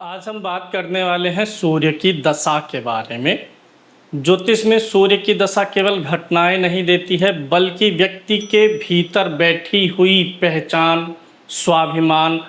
आज हम बात करने वाले हैं सूर्य की दशा के बारे में। ज्योतिष में सूर्य की दशा केवल घटनाएं नहीं देती है, बल्कि व्यक्ति के भीतर बैठी हुई पहचान, स्वाभिमान,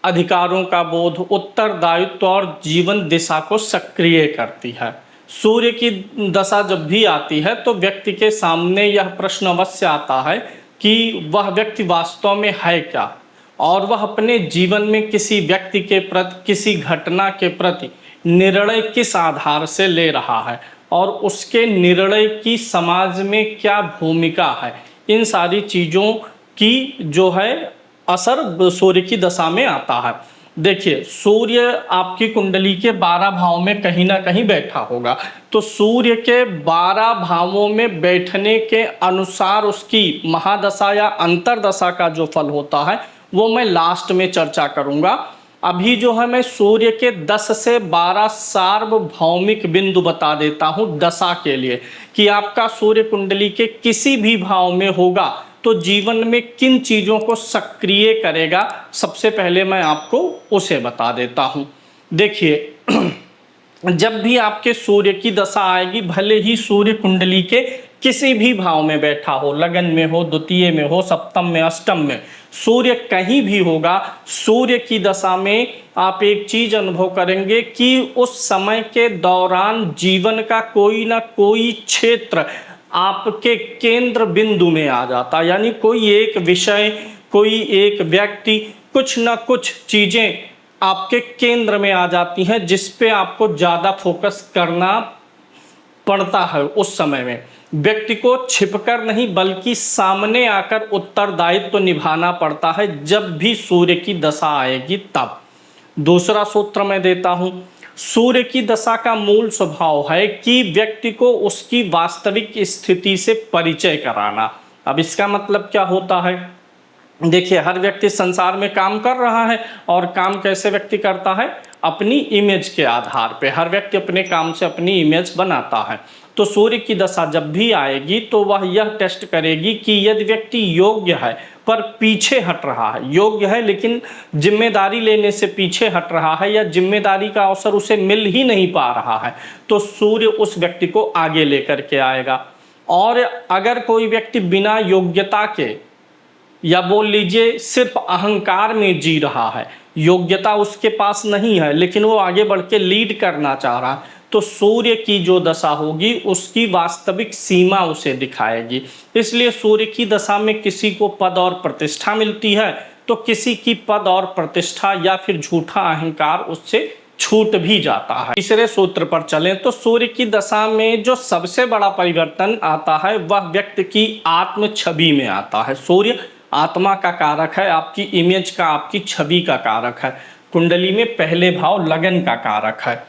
अधिकारों का बोध, उत्तरदायित्व और जीवन दिशा को सक्रिय करती है। सूर्य की दशा जब भी आती है तो व्यक्ति के सामने यह प्रश्न अवश्य आता है कि वह व्यक्ति वास्तव में है क्या, और वह अपने जीवन में किसी व्यक्ति के प्रति, किसी घटना के प्रति निर्णय किस आधार से ले रहा है, और उसके निर्णय की समाज में क्या भूमिका है। इन सारी चीज़ों की जो है असर सूर्य की दशा में आता है। देखिए, सूर्य आपकी कुंडली के 12 भाव में कहीं ना कहीं बैठा होगा, तो सूर्य के 12 भावों में बैठने के अनुसार उसकी महादशा या अंतरदशा का जो फल होता है वो मैं लास्ट में चर्चा करूंगा। अभी जो है मैं सूर्य के 10 से 12 सार्वभौमिक बिंदु बता देता हूं दशा के लिए, कि आपका सूर्य कुंडली के किसी भी भाव में होगा तो जीवन में किन चीज़ों को सक्रिय करेगा। सबसे पहले मैं आपको उसे बता देता हूं। देखिए, जब भी आपके सूर्य की दशा आएगी, भले ही सूर्य कुंडली के किसी भी भाव में बैठा हो, लगन में हो, द्वितीय में हो, सप्तम में, अष्टम में, सूर्य कहीं भी होगा, सूर्य की दशा में आप एक चीज अनुभव करेंगे कि उस समय के दौरान जीवन का कोई ना कोई क्षेत्र आपके केंद्र बिंदु में आ जाता, यानी कोई एक विषय, कोई एक व्यक्ति, कुछ ना कुछ चीजें आपके केंद्र में आ जाती हैं जिस पे आपको ज़्यादा फोकस करना पड़ता है। उस समय में व्यक्ति को छिपकर नहीं बल्कि सामने आकर उत्तरदायित्व निभाना पड़ता है जब भी सूर्य की दशा आएगी तब। दूसरा सूत्र मैं देता हूं। सूर्य की दशा का मूल स्वभाव है कि व्यक्ति को उसकी वास्तविक स्थिति से परिचय कराना। अब इसका मतलब क्या होता है? देखिए, हर व्यक्ति संसार में काम कर रहा है, और काम कैसे व्यक्ति करता है? अपनी इमेज के आधार पे हर व्यक्ति अपने काम से अपनी इमेज बनाता है। तो सूर्य की दशा जब भी आएगी तो वह यह टेस्ट करेगी कि यदि व्यक्ति योग्य है पर पीछे हट रहा है, योग्य है लेकिन जिम्मेदारी लेने से पीछे हट रहा है, या जिम्मेदारी का अवसर उसे मिल ही नहीं पा रहा है, तो सूर्य उस व्यक्ति को आगे लेकर के आएगा। और अगर कोई व्यक्ति बिना योग्यता के, या बोल लीजिए सिर्फ अहंकार में जी रहा है, योग्यता उसके पास नहीं है लेकिन वो आगे बढ़ के लीड करना चाह रहा है, तो सूर्य की जो दशा होगी उसकी वास्तविक सीमा उसे दिखाएगी। इसलिए सूर्य की दशा में किसी को पद और प्रतिष्ठा मिलती है तो किसी की पद और प्रतिष्ठा या फिर झूठा अहंकार उससे छूट भी जाता है। तीसरे सूत्र पर चलें तो सूर्य की दशा में जो सबसे बड़ा परिवर्तन आता है वह व्यक्ति की आत्म छवि में आता है। सूर्य आत्मा का कारक है, आपकी इमेज का, आपकी छवि का कारक है। कुंडली में पहले भाव लगन का कारक है।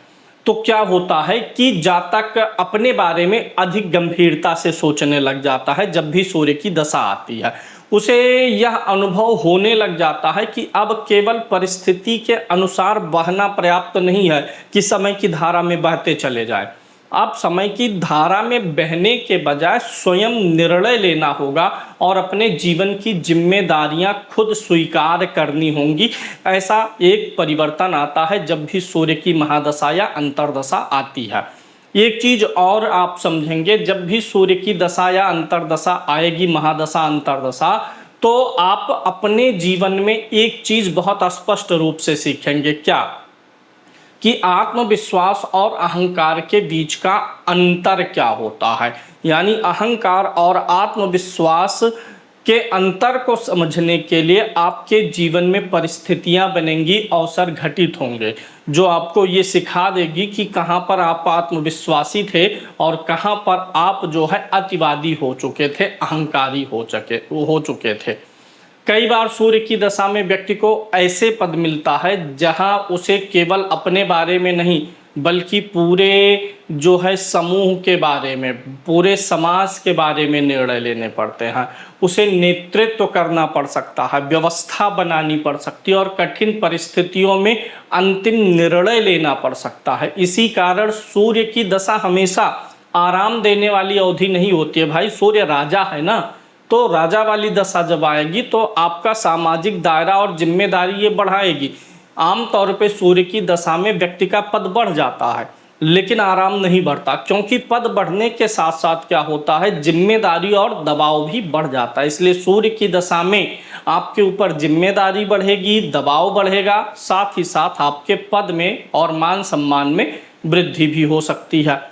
तो क्या होता है कि जातक अपने बारे में अधिक गंभीरता से सोचने लग जाता है। जब भी सूर्य की दशा आती है उसे यह अनुभव होने लग जाता है कि अब केवल परिस्थिति के अनुसार बहना पर्याप्त नहीं है कि समय की धारा में बहते चले जाए। अब समय की धारा में बहने के बजाय स्वयं निर्णय लेना होगा और अपने जीवन की जिम्मेदारियां खुद स्वीकार करनी होंगी। ऐसा एक परिवर्तन आता है जब भी सूर्य की महादशा या अंतरदशा आती है। एक चीज और आप समझेंगे, जब भी सूर्य की दशा या अंतरदशा आएगी, महादशा अंतरदशा, तो आप अपने जीवन में एक चीज बहुत स्पष्ट रूप से सीखेंगे। क्या? कि आत्मविश्वास और अहंकार के बीच का अंतर क्या होता है। यानी अहंकार और आत्मविश्वास के अंतर को समझने के लिए आपके जीवन में परिस्थितियां बनेंगी, अवसर घटित होंगे जो आपको ये सिखा देगी कि कहाँ पर आप आत्मविश्वासी थे और कहाँ पर आप जो है अतिवादी हो चुके थे, अहंकारी हो चुके थे। कई बार सूर्य की दशा में व्यक्ति को ऐसे पद मिलता है जहां उसे केवल अपने बारे में नहीं बल्कि पूरे जो है समूह के बारे में, पूरे समाज के बारे में निर्णय लेने पड़ते हैं। उसे नेतृत्व करना पड़ सकता है, व्यवस्था बनानी पड़ सकती है और कठिन परिस्थितियों में अंतिम निर्णय लेना पड़ सकता है। इसी कारण सूर्य की दशा हमेशा आराम देने वाली अवधि नहीं होती है। भाई, सूर्य राजा है ना, तो तो राजा वाली दशा जब आएगी तो आपका सामाजिक दायरा और जिम्मेदारी ये बढ़ाएगी। आमतौर पे सूर्य की दशा में व्यक्ति का पद बढ़ जाता है, लेकिन आराम नहीं बढ़ता, क्योंकि पद बढ़ने के साथ साथ क्या होता है, जिम्मेदारी और दबाव भी बढ़ जाता है। इसलिए सूर्य की दशा में आपके ऊपर जिम्मेदारी बढ़ेगी, दबाव बढ़ेगा, साथ ही साथ आपके पद में और मान सम्मान में वृद्धि भी हो सकती है।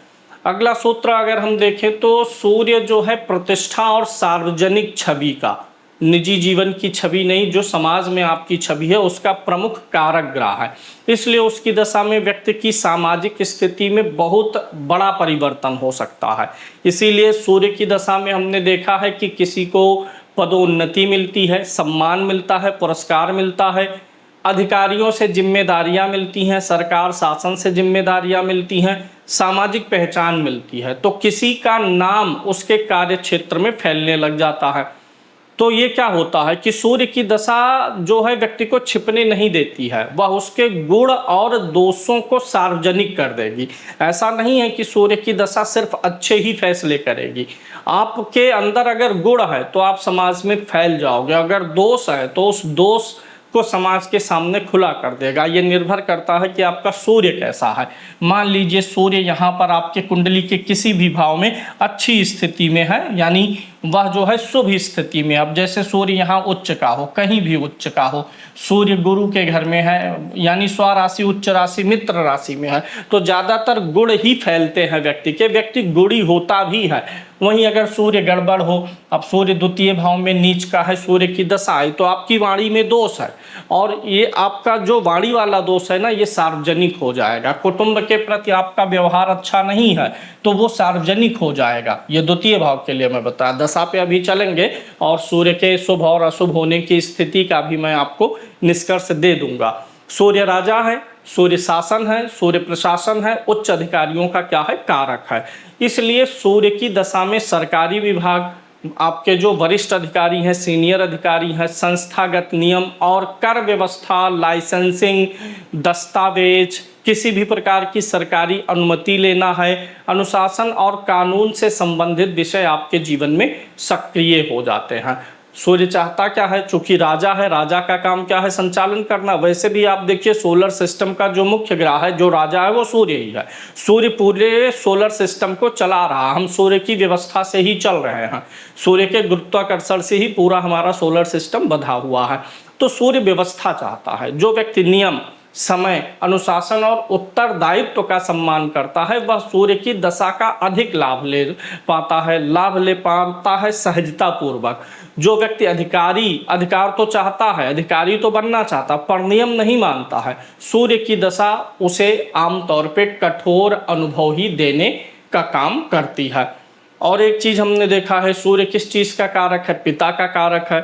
अगला सूत्र अगर हम देखें तो सूर्य जो है प्रतिष्ठा और सार्वजनिक छवि का, निजी जीवन की छवि नहीं, जो समाज में आपकी छवि है उसका प्रमुख कारक ग्रह है। इसलिए उसकी दशा में व्यक्ति की सामाजिक स्थिति में बहुत बड़ा परिवर्तन हो सकता है। इसीलिए सूर्य की दशा में हमने देखा है कि किसी को पदोन्नति मिलती है, सम्मान मिलता है, पुरस्कार मिलता है, अधिकारियों से जिम्मेदारियां मिलती हैं, सरकार शासन से जिम्मेदारियां मिलती हैं, सामाजिक पहचान मिलती है, तो किसी का नाम उसके कार्य क्षेत्र में फैलने लग जाता है। तो ये क्या होता है कि सूर्य की दशा जो है व्यक्ति को छिपने नहीं देती है, वह उसके गुण और दोषों को सार्वजनिक कर देगी। ऐसा नहीं है कि सूर्य की दशा सिर्फ अच्छे ही फैसले करेगी। आपके अंदर अगर गुण है तो आप समाज में फैल जाओगे, अगर दोष है तो उस दोष को समाज के सामने खुला कर देगा। ये निर्भर करता है कि आपका सूर्य कैसा है। मान लीजिए सूर्य यहाँ पर आपके कुंडली के किसी भी भाव में अच्छी स्थिति में है, यानी वह जो है शुभ स्थिति में, अब जैसे सूर्य यहाँ उच्च का हो, कहीं भी उच्च का हो, सूर्य गुरु के घर में है, यानी स्वराशि, उच्च राशि, मित्र राशि में है, तो ज़्यादातर गुण ही फैलते हैं व्यक्ति के, व्यक्ति गुणी होता भी है। वहीं अगर सूर्य गड़बड़ हो, अब सूर्य द्वितीय भाव में नीच का है, सूर्य की दशा है, तो आपकी वाणी में दोष है, और ये आपका जो वाणी वाला दोष है ना, ये सार्वजनिक हो जाएगा। कुटुंब के प्रति आपका व्यवहार अच्छा नहीं है तो वो सार्वजनिक हो जाएगा। ये द्वितीय भाव के लिए मैं बताया, दशा पे अभी चलेंगे और सूर्य के शुभ और अशुभ होने की स्थिति का भी मैं आपको निष्कर्ष दे दूंगा। सूर्य राजा है, सूर्य शासन है, सूर्य प्रशासन है, उच्च अधिकारियों का क्या है, कारक है। इसलिए सूर्य की दशा में सरकारी विभाग, आपके जो वरिष्ठ अधिकारी हैं, सीनियर अधिकारी हैं, संस्थागत नियम और कर व्यवस्था, लाइसेंसिंग, दस्तावेज, किसी भी प्रकार की सरकारी अनुमति लेना है, अनुशासन और कानून से संबंधित विषय आपके जीवन में सक्रिय हो जाते हैं। सूर्य चाहता क्या है, चूंकि राजा है, राजा का काम क्या है, संचालन करना। वैसे भी आप देखिए सोलर सिस्टम का जो मुख्य ग्रह है, जो राजा है, वो सूर्य ही है। सूर्य पूरे सोलर सिस्टम को चला रहा, हम सूर्य की व्यवस्था से ही चल रहे हैं, सूर्य के गुरुत्वाकर्षण से ही पूरा हमारा सोलर सिस्टम बंधा हुआ है। तो सूर्य व्यवस्था चाहता है। जो व्यक्ति नियम, समय, अनुशासन और उत्तरदायित्व का सम्मान करता है, वह सूर्य की दशा का अधिक लाभ ले पाता है सहजता पूर्वक। जो व्यक्ति अधिकार तो चाहता है, अधिकारी तो बनना चाहता, पर नियम नहीं मानता है, सूर्य की दशा उसे आमतौर पे कठोर अनुभव ही देने का काम करती है। और एक चीज हमने देखा है, सूर्य किस चीज का कारक है, पिता का कारक है,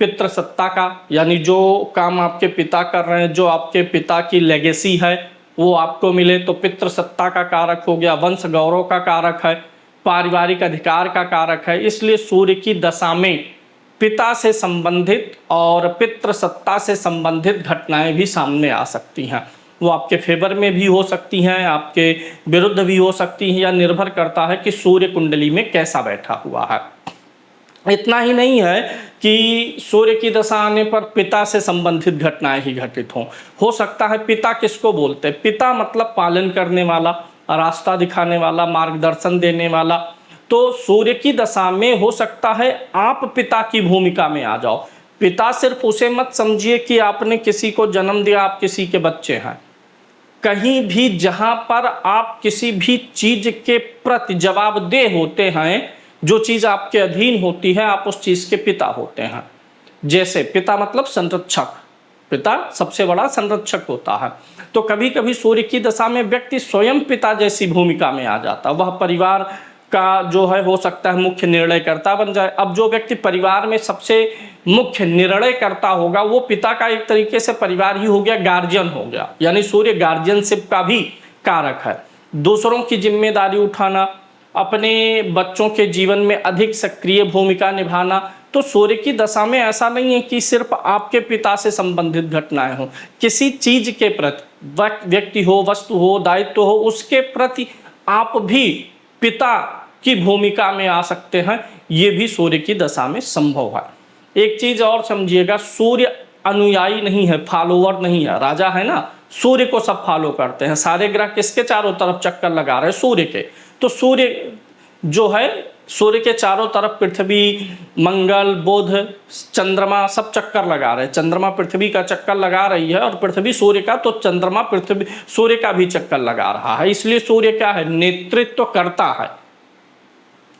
पितृ सत्ता का, यानी जो काम आपके पिता कर रहे हैं, जो आपके पिता की लेगेसी है वो आपको मिले, तो पितृ सत्ता का कारक हो गया, वंश गौरव का कारक है, पारिवारिक अधिकार का कारक है। इसलिए सूर्य की दशा में पिता से संबंधित और पितृ सत्ता से संबंधित घटनाएं भी सामने आ सकती हैं। वो आपके फेवर में भी हो सकती हैं, आपके विरुद्ध भी हो सकती हैं, या निर्भर करता है कि सूर्य कुंडली में कैसा बैठा हुआ है। इतना ही नहीं है कि सूर्य की दशा आने पर पिता से संबंधित घटनाएं ही घटित हों, हो सकता है पिता किसको बोलते हैं, पिता मतलब पालन करने वाला, रास्ता दिखाने वाला, मार्गदर्शन देने वाला। तो सूर्य की दशा में हो सकता है आप पिता की भूमिका में आ जाओ। पिता सिर्फ उसे मत समझिए कि आपने किसी को जन्म दिया, आप किसी के बच्चे हैं। कहीं भी जहां पर आप किसी भी चीज के प्रति जवाबदेह होते हैं, जो चीज आपके अधीन होती है, आप उस चीज के पिता होते हैं। जैसे पिता मतलब संरक्षक, पिता सबसे बड़ा संरक्षक होता है। तो कभी कभी सूर्य की दशा में व्यक्ति स्वयं पिता जैसी भूमिका में आ जाता, वह परिवार का जो है हो सकता है मुख्य निर्णयकर्ता बन जाए। अब जो व्यक्ति परिवार में सबसे मुख्य निर्णयकर्ता होगा, वो पिता का एक तरीके से परिवार ही हो गया, गार्जियन हो गया, यानी सूर्य गार्जियनशिप का भी कारक है। दूसरों की जिम्मेदारी उठाना, अपने बच्चों के जीवन में अधिक सक्रिय भूमिका निभाना। तो सूर्य की दशा में ऐसा नहीं है कि सिर्फ आपके पिता से संबंधित घटनाएं हो, किसी चीज के प्रति, व्यक्ति हो, वस्तु हो, दायित्व हो, उसके प्रति आप भी पिता की भूमिका में आ सकते हैं। ये भी सूर्य की दशा में संभव है। एक चीज और समझिएगा, सूर्य अनुयायी नहीं है, फॉलोवर नहीं है। राजा है ना, सूर्य को सब फॉलो करते हैं। सारे ग्रह किसके चारों तरफ चक्कर लगा रहे हैं? सूर्य के। तो सूर्य जो है, सूर्य के चारों तरफ पृथ्वी, मंगल, बुध, चंद्रमा सब चक्कर लगा रहे हैं। चंद्रमा पृथ्वी का चक्कर लगा रही है और पृथ्वी सूर्य का, तो चंद्रमा पृथ्वी सूर्य का भी चक्कर लगा रहा है। इसलिए सूर्य क्या है? नेतृत्व करता है।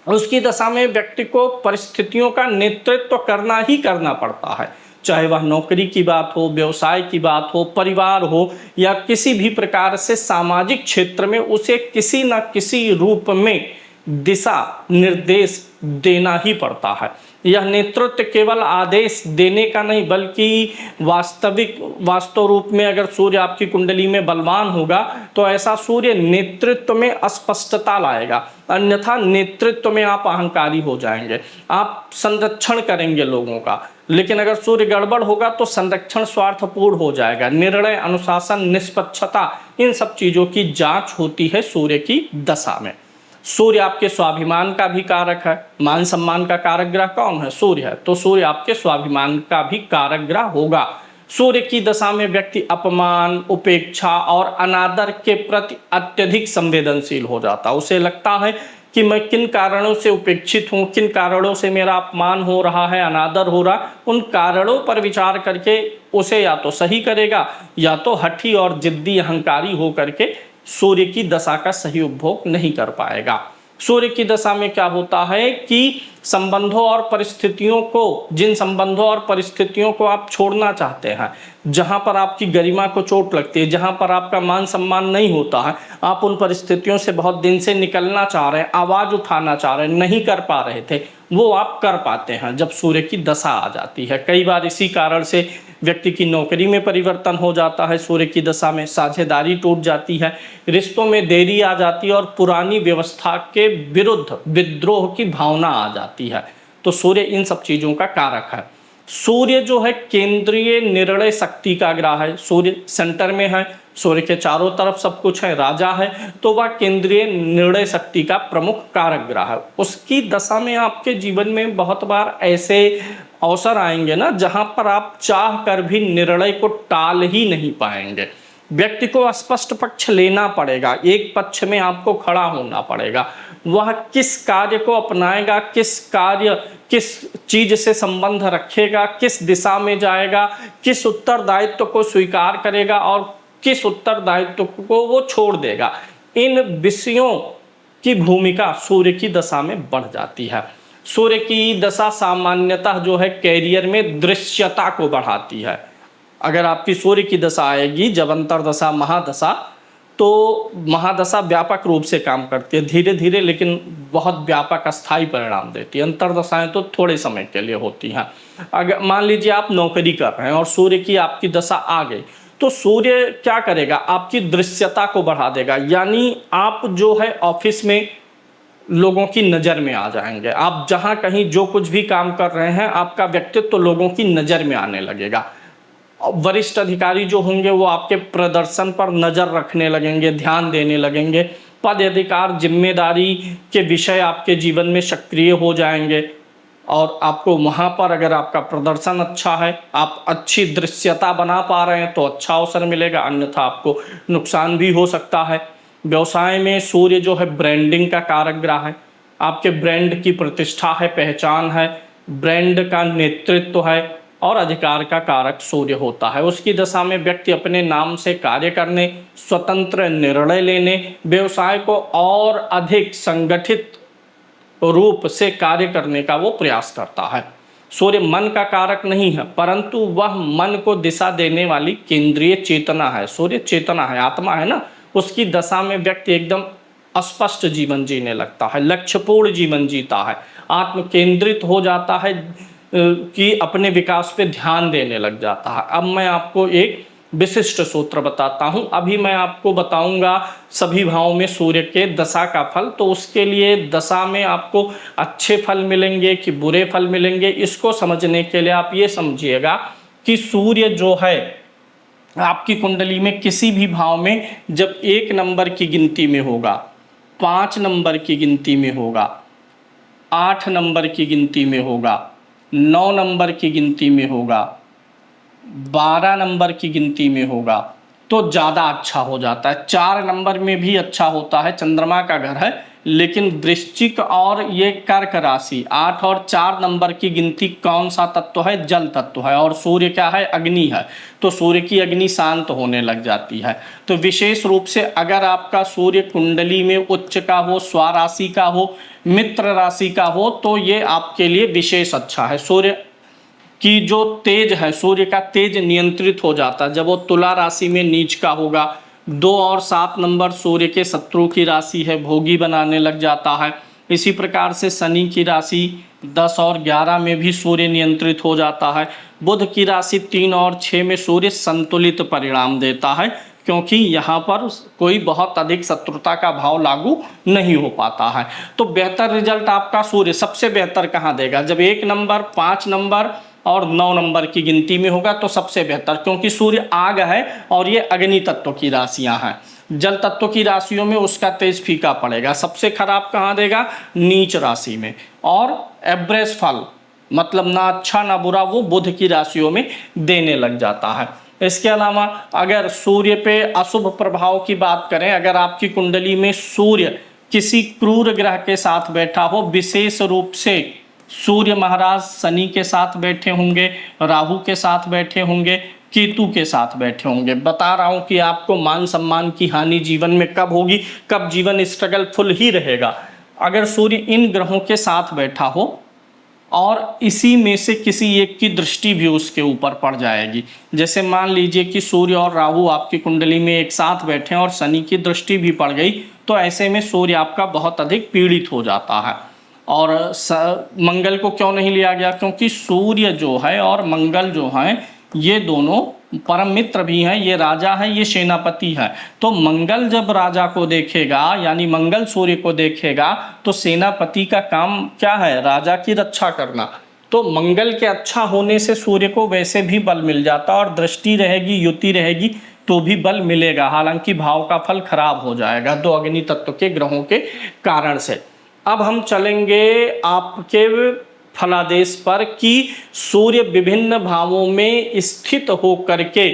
उसकी दशा में व्यक्ति को परिस्थितियों का नेतृत्व करना ही करना पड़ता है, चाहे वह नौकरी की बात हो, व्यवसाय की बात हो, परिवार हो, या किसी भी प्रकार से सामाजिक क्षेत्र में उसे किसी न किसी रूप में दिशा निर्देश देना ही पड़ता है। यह नेतृत्व केवल आदेश देने का नहीं, बल्कि वास्तव रूप में अगर सूर्य आपकी कुंडली में बलवान होगा तो ऐसा सूर्य नेतृत्व में अस्पष्टता लाएगा, अन्यथा नेतृत्व में आप अहंकारी हो जाएंगे, आप संरक्षण करेंगे लोगों का। लेकिन अगर सूर्य गड़बड़ होगा तो संरक्षण स्वार्थपूर्ण हो जाएगा। निर्णय, अनुशासन, निष्पक्षता, इन सब चीज़ों की जांच होती है सूर्य की दशा में। सूर्य आपके स्वाभिमान का भी कारक है। मान सम्मान का कारक ग्रह कौन है? सूर्य है। तो सूर्य आपके स्वाभिमान का भी कारक ग्रह होगा। सूर्य की दशा में व्यक्ति अपमान, उपेक्षा और अनादर के प्रति अत्यधिक संवेदनशील हो जाता है। उसे लगता है कि मैं किन कारणों से उपेक्षित हूँ, किन कारणों से मेरा अपमान हो रहा है, अनादर हो रहा, उन कारणों पर विचार करके उसे या तो सही करेगा या तो हठी और जिद्दी अहंकारी हो करके सूर्य की दशा का सही उपभोग नहीं कर पाएगा। सूर्य की दशा में क्या होता है कि संबंधों और परिस्थितियों को, जिन संबंधों और परिस्थितियों को आप छोड़ना चाहते हैं, जहां पर आपकी गरिमा को चोट लगती है, जहां पर आपका मान सम्मान नहीं होता है, आप उन परिस्थितियों से बहुत दिन से निकलना चाह रहे हैं, आवाज उठाना चाह रहे हैं, नहीं कर पा रहे थे, वो आप कर पाते हैं जब सूर्य की दशा आ जाती है। कई बार इसी कारण से व्यक्ति की नौकरी में परिवर्तन हो जाता है। सूर्य की दशा में साझेदारी टूट जाती है, रिश्तों में देरी आ जाती है और पुरानी व्यवस्था के विरुद्ध विद्रोह की भावना आ जाती है। तो सूर्य इन सब चीज़ों का कारक है। सूर्य जो है केंद्रीय निर्णय शक्ति का ग्रह है। सूर्य सेंटर में है, सूर्य के चारों तरफ सब कुछ है, राजा है, तो वह केंद्रीय निर्णय शक्ति का प्रमुख कारक ग्रह है। उसकी दशा में आपके जीवन में बहुत बार ऐसे अवसर आएंगे ना, जहां पर आप चाह कर भी निर्णय को टाल ही नहीं पाएंगे। व्यक्ति को स्पष्ट पक्ष लेना पड़ेगा, एक पक्ष में आपको खड़ा होना पड़ेगा। वह किस कार्य को अपनाएगा, किस चीज से संबंध रखेगा, किस दिशा में जाएगा, किस उत्तरदायित्व को स्वीकार करेगा और किस उत्तरदायित्व को वो छोड़ देगा, इन विषयों की भूमिका सूर्य की दशा में बढ़ जाती है। सूर्य की दशा सामान्यतः जो है कैरियर में दृश्यता को बढ़ाती है। अगर आपकी सूर्य की दशा आएगी जब अंतर्दशा, महादशा, तो महादशा व्यापक रूप से काम करती है, धीरे धीरे लेकिन बहुत व्यापक स्थायी परिणाम देती है। अंतर्दशाएं तो थोड़े समय के लिए होती हैं। अगर मान लीजिए आप नौकरी कर रहे हैं और सूर्य की आपकी दशा आ गई, तो सूर्य क्या करेगा? आपकी दृश्यता को बढ़ा देगा, यानी आप जो है ऑफिस में लोगों की नज़र में आ जाएंगे। आप जहां कहीं जो कुछ भी काम कर रहे हैं, आपका व्यक्तित्व तो लोगों की नज़र में आने लगेगा। वरिष्ठ अधिकारी जो होंगे वो आपके प्रदर्शन पर नज़र रखने लगेंगे, ध्यान देने लगेंगे। पद, अधिकार, जिम्मेदारी के विषय आपके जीवन में सक्रिय हो जाएंगे और आपको वहाँ पर अगर आपका प्रदर्शन अच्छा है, आप अच्छी दृश्यता बना पा रहे हैं तो अच्छा अवसर मिलेगा, अन्यथा आपको नुकसान भी हो सकता है। व्यवसाय में सूर्य जो है ब्रांडिंग का कारक ग्रह है। आपके ब्रांड की प्रतिष्ठा है, पहचान है, ब्रांड का नेतृत्व है और अधिकार का कारक सूर्य होता है। उसकी दशा में व्यक्ति अपने नाम से कार्य करने, स्वतंत्र निर्णय लेने, व्यवसाय को और अधिक संगठित रूप से कार्य करने का वो प्रयास करता है। सूर्य मन का कारक नहीं है, परंतु वह मन को दिशा देने वाली केंद्रीय चेतना है। सूर्य चेतना है, आत्मा है ना। उसकी दशा में व्यक्ति एकदम अस्पष्ट जीवन जीने लगता है, लक्ष्यपूर्ण जीवन जीता है, आत्म केंद्रित हो जाता है कि अपने विकास पे ध्यान देने लग जाता है। अब मैं आपको एक विशिष्ट सूत्र बताता हूँ। अभी मैं आपको बताऊंगा सभी भावों में सूर्य के दशा का फल, तो उसके लिए दशा में आपको अच्छे फल मिलेंगे कि बुरे फल मिलेंगे, इसको समझने के लिए आप ये समझिएगा कि सूर्य जो है आपकी कुंडली में किसी भी भाव में जब 1 नंबर की गिनती में होगा, 5 नंबर की गिनती में होगा, 8 नंबर की गिनती में होगा, 9 नंबर की गिनती में होगा, 12 नंबर की गिनती में होगा तो ज़्यादा अच्छा हो जाता है। 4 नंबर में भी अच्छा होता है, चंद्रमा का घर है, लेकिन वृश्चिक और ये कर्क राशि 8 और 4 नंबर की गिनती कौन सा तत्व है? जल तत्व है, और सूर्य क्या है? अग्नि है। तो सूर्य की अग्नि शांत होने लग जाती है। तो विशेष रूप से अगर आपका सूर्य कुंडली में उच्च का हो, स्वराशि का हो, मित्र राशि का हो, तो ये आपके लिए विशेष अच्छा है। सूर्य कि जो तेज है, सूर्य का तेज नियंत्रित हो जाता है जब वो तुला राशि में नीच का होगा। 2 और 7 नंबर सूर्य के शत्रु की राशि है, भोगी बनाने लग जाता है। इसी प्रकार से शनि की राशि 10 और 11 में भी सूर्य नियंत्रित हो जाता है। बुध की राशि 3 और 6 में सूर्य संतुलित परिणाम देता है, क्योंकि यहाँ पर कोई बहुत अधिक शत्रुता का भाव लागू नहीं हो पाता है। तो बेहतर रिजल्ट आपका सूर्य सबसे बेहतर कहाँ देगा? जब 1 नंबर, 5 नंबर और 9 नंबर की गिनती में होगा तो सबसे बेहतर, क्योंकि सूर्य आग है और ये अग्नि तत्व की राशियां हैं। जल तत्व की राशियों में उसका तेज फीका पड़ेगा। सबसे खराब कहाँ देगा? नीच राशि में। और एवरेज फल, मतलब ना अच्छा ना बुरा, वो बुध की राशियों में देने लग जाता है। इसके अलावा अगर सूर्य पे अशुभ प्रभाव की बात करें, अगर आपकी कुंडली में सूर्य किसी क्रूर ग्रह के साथ बैठा हो, विशेष रूप से सूर्य महाराज शनि के साथ बैठे होंगे, राहु के साथ बैठे होंगे, केतु के साथ बैठे होंगे, बता रहा हूं कि आपको मान सम्मान की हानि जीवन में कब होगी, कब जीवन स्ट्रगल फुल ही रहेगा। अगर सूर्य इन ग्रहों के साथ बैठा हो और इसी में से किसी एक की दृष्टि भी उसके ऊपर पड़ जाएगी, जैसे मान लीजिए कि सूर्य और राहु आपकी कुंडली में एक साथ बैठे और शनि की दृष्टि भी पड़ गई, तो ऐसे में सूर्य आपका बहुत अधिक पीड़ित हो जाता है। और मंगल को क्यों नहीं लिया गया? क्योंकि सूर्य जो है और मंगल जो है ये दोनों परम मित्र भी हैं, ये राजा है, ये सेनापति है। तो मंगल जब राजा को देखेगा, यानी मंगल सूर्य को देखेगा, तो सेनापति का काम क्या है? राजा की रक्षा करना। तो मंगल के अच्छा होने से सूर्य को वैसे भी बल मिल जाता, और दृष्टि रहेगी, युति रहेगी तो भी बल मिलेगा, हालांकि भाव का फल खराब हो जाएगा 2 अग्नि तत्व के ग्रहों के कारण से। अब हम चलेंगे आपके फलादेश पर कि सूर्य विभिन्न भावों में स्थित होकर के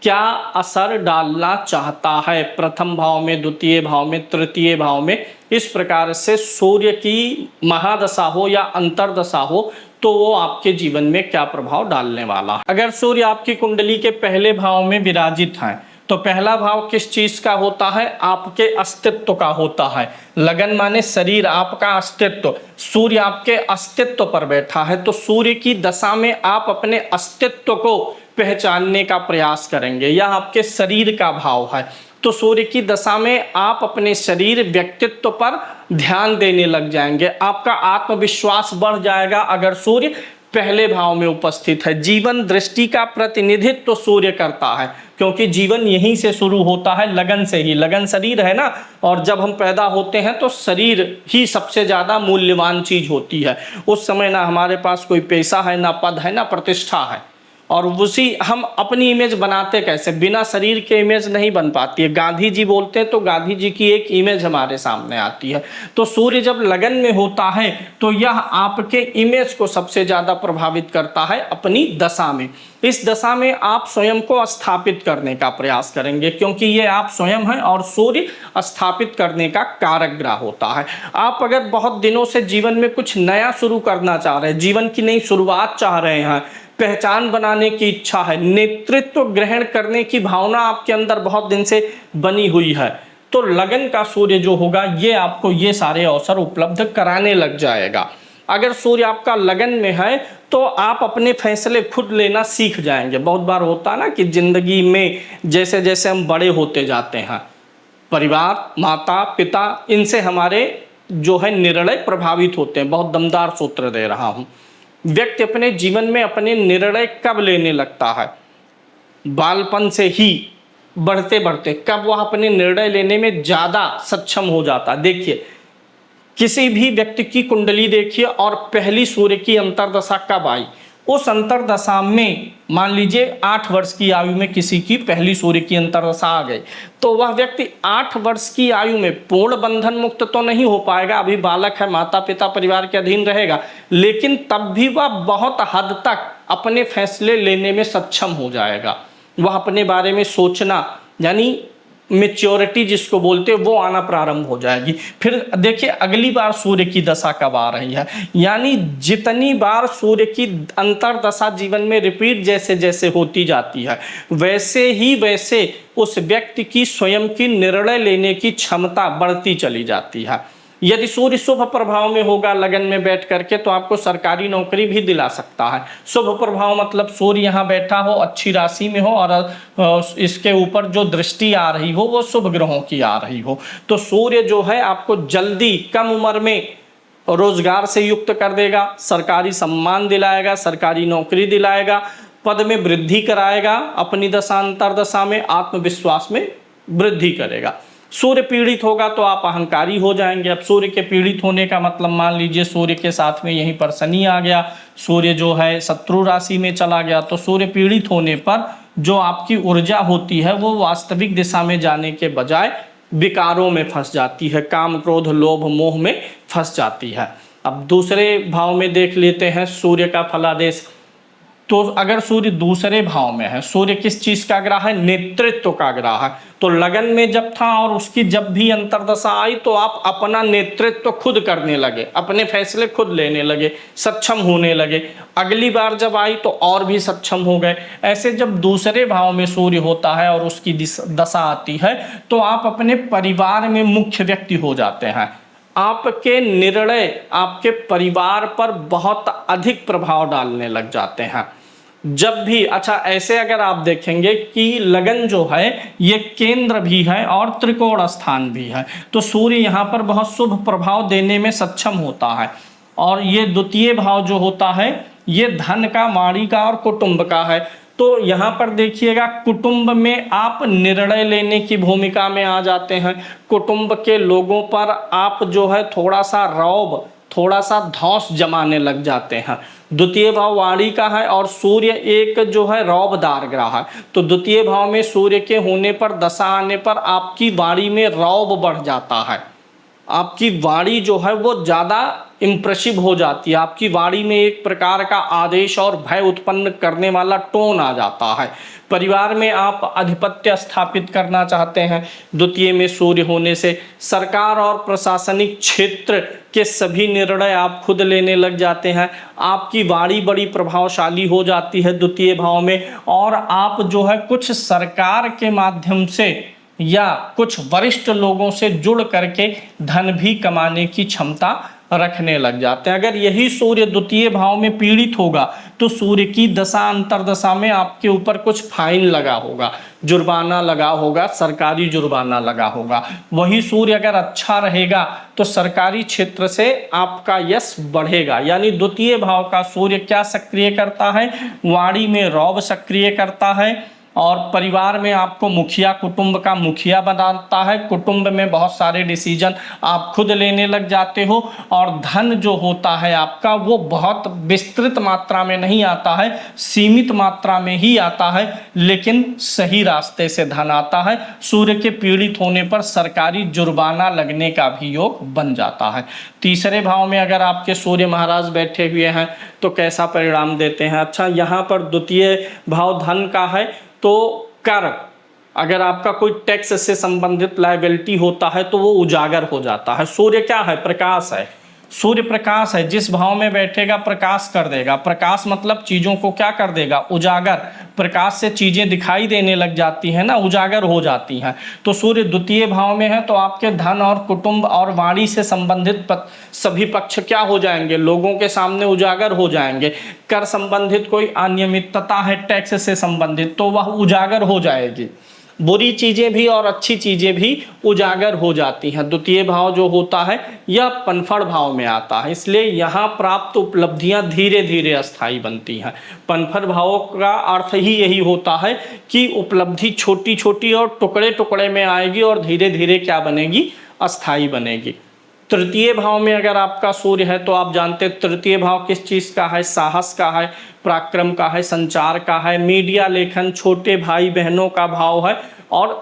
क्या असर डालना चाहता है, प्रथम भाव में, द्वितीय भाव में, तृतीय भाव में। इस प्रकार से सूर्य की महादशा हो या अंतरदशा हो तो वो आपके जीवन में क्या प्रभाव डालने वाला है। अगर सूर्य आपकी कुंडली के पहले भाव में विराजित है तो पहला भाव किस चीज का होता है? आपके अस्तित्व का होता है। लगन माने शरीर, आपका अस्तित्व। सूर्य आपके अस्तित्व पर बैठा है, तो सूर्य की दशा में आप अपने अस्तित्व को पहचानने का प्रयास करेंगे। यह आपके शरीर का भाव है, तो सूर्य की दशा में आप अपने शरीर, व्यक्तित्व पर ध्यान देने लग जाएंगे। आपका आत्मविश्वास बढ़ जाएगा अगर सूर्य पहले भाव में उपस्थित है। जीवन दृष्टि का प्रतिनिधित्व तो सूर्य करता है, क्योंकि जीवन यहीं से शुरू होता है, लगन से ही। लगन शरीर है ना, और जब हम पैदा होते हैं तो शरीर ही सबसे ज़्यादा मूल्यवान चीज़ होती है। उस समय ना हमारे पास कोई पैसा है, ना पद है, ना प्रतिष्ठा है, और उसी हम अपनी इमेज बनाते कैसे? बिना शरीर के इमेज नहीं बन पाती है। गांधी जी बोलते हैं तो गांधी जी की एक इमेज हमारे सामने आती है। तो सूर्य जब लगन में होता है तो यह आपके इमेज को सबसे ज़्यादा प्रभावित करता है अपनी दशा में। इस दशा में आप स्वयं को स्थापित करने का प्रयास करेंगे, क्योंकि ये आप स्वयं हैं और सूर्य स्थापित करने का कारक ग्रह होता है। आप अगर बहुत दिनों से जीवन में कुछ नया शुरू करना चाह रहे हैं, जीवन की नई शुरुआत चाह रहे हैं, पहचान बनाने की इच्छा है, नेतृत्व ग्रहण करने की भावना आपके अंदर बहुत दिन से बनी हुई है, तो लगन का सूर्य जो होगा ये आपको ये सारे अवसर उपलब्ध कराने लग जाएगा। अगर सूर्य आपका लगन में है तो आप अपने फैसले खुद लेना सीख जाएंगे। बहुत बार होता है ना कि जिंदगी में जैसे जैसे हम बड़े होते जाते हैं, परिवार, माता पिता, इनसे हमारे जो है निर्णय प्रभावित होते हैं। बहुत दमदार सूत्र दे रहा हूँ। व्यक्ति अपने जीवन में अपने निर्णय कब लेने लगता है? बालपन से ही बढ़ते बढ़ते कब वह अपने निर्णय लेने में ज़्यादा सक्षम हो जाता है। देखिए, किसी भी व्यक्ति की कुंडली देखिए और पहली सूर्य की अंतरदशा कब आई, उस अंतरदशा में मान लीजिए 8 वर्ष की आयु में किसी की पहली सूर्य की अंतर्दशा आ गई, तो वह व्यक्ति 8 वर्ष की आयु में पूर्ण बंधन मुक्त तो नहीं हो पाएगा, अभी बालक है, माता पिता परिवार के अधीन रहेगा, लेकिन तब भी वह बहुत हद तक अपने फैसले लेने में सक्षम हो जाएगा। वह अपने बारे में सोचना, यानी मेच्योरिटी जिसको बोलते हैं, वो आना प्रारंभ हो जाएगी। फिर देखिए अगली बार सूर्य की दशा कब आ रही है, यानी जितनी बार सूर्य की अंतर्दशा जीवन में रिपीट जैसे जैसे होती जाती है, वैसे उस व्यक्ति की स्वयं की निर्णय लेने की क्षमता बढ़ती चली जाती है। यदि सूर्य शुभ प्रभाव में होगा लगन में बैठ करके, तो आपको सरकारी नौकरी भी दिला सकता है। शुभ प्रभाव मतलब सूर्य यहाँ बैठा हो, अच्छी राशि में हो, और इसके ऊपर जो दृष्टि आ रही हो वो शुभ ग्रहों की आ रही हो, तो सूर्य जो है आपको जल्दी कम उम्र में रोजगार से युक्त कर देगा, सरकारी सम्मान दिलाएगा, सरकारी नौकरी दिलाएगा, पद में वृद्धि कराएगा, अपनी दशा अंतर्दशा में आत्मविश्वास में वृद्धि करेगा। सूर्य पीड़ित होगा तो आप अहंकारी हो जाएंगे। अब सूर्य के पीड़ित होने का मतलब, मान लीजिए सूर्य के साथ में यहीं पर शनि आ गया, सूर्य जो है शत्रु राशि में चला गया, तो सूर्य पीड़ित होने पर जो आपकी ऊर्जा होती है वो वास्तविक दिशा में जाने के बजाय विकारों में फंस जाती है, काम क्रोध लोभ मोह में फंस जाती है। अब दूसरे भाव में देख लेते हैं सूर्य का फलादेश। तो अगर सूर्य दूसरे भाव में है, सूर्य किस चीज का ग्रह है, नेतृत्व का ग्रह है, तो लगन में जब था और उसकी जब भी अंतर्दशा आई तो आप अपना नेतृत्व खुद करने लगे, अपने फैसले खुद लेने लगे, सक्षम होने लगे। अगली बार जब आई तो और भी सक्षम हो गए। ऐसे जब दूसरे भाव में सूर्य होता है और उसकी दशा आती है तो आप अपने परिवार में मुख्य व्यक्ति हो जाते हैं। आपके निर्णय आपके परिवार पर बहुत अधिक प्रभाव डालने लग जाते हैं। जब भी, अच्छा ऐसे अगर आप देखेंगे कि लगन जो है ये केंद्र भी है और त्रिकोण स्थान भी है, तो सूर्य यहाँ पर बहुत शुभ प्रभाव देने में सक्षम होता है। और ये द्वितीय भाव जो होता है ये धन का, वाणी का और कुटुंब का है। तो यहाँ पर देखिएगा कुटुंब में आप निर्णय लेने की भूमिका में आ जाते हैं। कुटुंब के लोगों पर आप जो है थोड़ा सा रौब, थोड़ा सा धौंस जमाने लग जाते हैं। द्वितीय भाव वाणी का है और सूर्य एक जो है रौबदार ग्रह है, तो द्वितीय भाव में सूर्य के होने पर, दशा आने पर आपकी वाणी में रौब बढ़ जाता है, आपकी वाणी जो है वो ज़्यादा इम्प्रेसिव हो जाती है, आपकी वाणी में एक प्रकार का आदेश और भय उत्पन्न करने वाला टोन आ जाता है। परिवार में आप आधिपत्य स्थापित करना चाहते हैं, द्वितीय में सूर्य होने से सरकार और प्रशासनिक क्षेत्र के सभी निर्णय आप खुद लेने लग जाते हैं। आपकी वाणी बड़ी प्रभावशाली हो जाती है द्वितीय भाव में, और आप जो है कुछ सरकार के माध्यम से या कुछ वरिष्ठ लोगों से जुड़ करके धन भी कमाने की क्षमता रखने लग जाते हैं। अगर यही सूर्य द्वितीय भाव में पीड़ित होगा तो सूर्य की दशा अंतर्दशा में आपके ऊपर कुछ फाइन लगा होगा, जुर्माना लगा होगा, सरकारी जुर्माना लगा होगा। वही सूर्य अगर अच्छा रहेगा तो सरकारी क्षेत्र से आपका यश बढ़ेगा। यानी द्वितीय भाव का सूर्य क्या सक्रिय करता है, वाणी में रौब सक्रिय करता है, और परिवार में आपको मुखिया, कुटुंब का मुखिया बनाता है। कुटुंब में बहुत सारे डिसीजन आप खुद लेने लग जाते हो, और धन जो होता है आपका वो बहुत विस्तृत मात्रा में नहीं आता है, सीमित मात्रा में ही आता है, लेकिन सही रास्ते से धन आता है। सूर्य के पीड़ित होने पर सरकारी जुर्माना लगने का भी योग बन जाता है। तीसरे भाव में अगर आपके सूर्य महाराज बैठे हुए हैं तो कैसा परिणाम देते हैं। अच्छा, यहाँ पर द्वितीय भाव धन का है, तो कर, अगर आपका कोई टैक्स से संबंधित लायबिलिटी होता है तो वो उजागर हो जाता है। सूर्य क्या है, प्रकाश है, सूर्य प्रकाश है, जिस भाव में बैठेगा प्रकाश कर देगा। प्रकाश मतलब चीज़ों को क्या कर देगा, उजागर। प्रकाश से चीज़ें दिखाई देने लग जाती हैं ना, उजागर हो जाती हैं। तो सूर्य द्वितीय भाव में है तो आपके धन और कुटुंब और वाणी से संबंधित सभी पक्ष क्या हो जाएंगे, लोगों के सामने उजागर हो जाएंगे। कर संबंधित कोई अनियमितता है टैक्स से संबंधित तो वह उजागर हो जाएगी। बुरी चीज़ें भी और अच्छी चीज़ें भी उजागर हो जाती हैं। द्वितीय भाव जो होता है यह पनफड़ भाव में आता है, इसलिए यहाँ प्राप्त उपलब्धियाँ धीरे धीरे अस्थायी बनती हैं। पनफड़ भाव का अर्थ ही यही होता है कि उपलब्धि छोटी छोटी और टुकड़े टुकड़े में आएगी और धीरे धीरे क्या बनेगी, अस्थायी बनेगी। तृतीय भाव में अगर आपका सूर्य है तो आप जानते हैं तृतीय भाव किस चीज का है, साहस का है, पराक्रम का है, संचार का है, मीडिया लेखन, छोटे भाई बहनों का भाव है और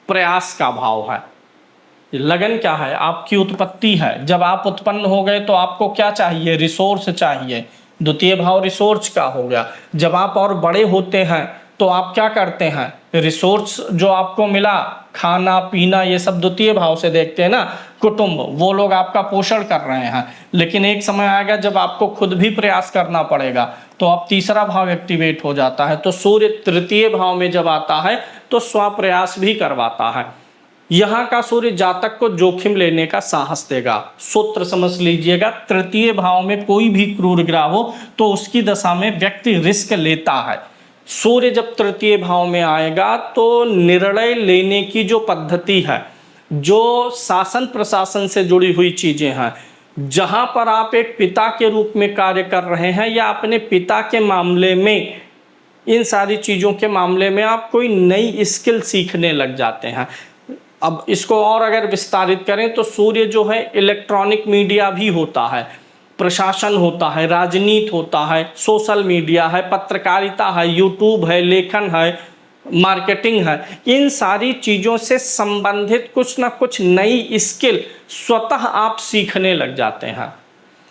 प्रयास का भाव है। लगन क्या है, आपकी उत्पत्ति है। जब आप उत्पन्न हो गए तो आपको क्या चाहिए, रिसोर्स चाहिए। द्वितीय भाव रिसोर्स का हो गया। जब आप और बड़े होते हैं तो आप क्या करते हैं, रिसोर्स जो आपको मिला, खाना पीना, ये सब द्वितीय भाव से देखते हैं ना। कुटुंब, वो लोग आपका पोषण कर रहे हैं, लेकिन एक समय आएगा जब आपको खुद भी प्रयास करना पड़ेगा, तो अब तीसरा भाव एक्टिवेट हो जाता है। तो सूर्य तृतीय भाव में जब आता है तो स्वप्रयास भी करवाता है। यहाँ का सूर्य जातक को जोखिम लेने का साहस देगा। सूत्र समझ लीजिएगा, तृतीय भाव में कोई भी क्रूर ग्रह हो तो उसकी दशा में व्यक्ति रिस्क लेता है। सूर्य जब तृतीय भाव में आएगा तो निर्णय लेने की जो पद्धति है, जो शासन प्रशासन से जुड़ी हुई चीजें हैं, जहां पर आप एक पिता के रूप में कार्य कर रहे हैं या अपने पिता के मामले में, इन सारी चीजों के मामले में आप कोई नई स्किल सीखने लग जाते हैं। अब इसको और अगर विस्तारित करें तो सूर्य जो है इलेक्ट्रॉनिक मीडिया भी होता है, प्रशासन होता है, राजनीति होता है, सोशल मीडिया है, पत्रकारिता है, यूट्यूब है, लेखन है, मार्केटिंग है। इन सारी चीज़ों से संबंधित कुछ ना कुछ नई स्किल स्वतः आप सीखने लग जाते हैं।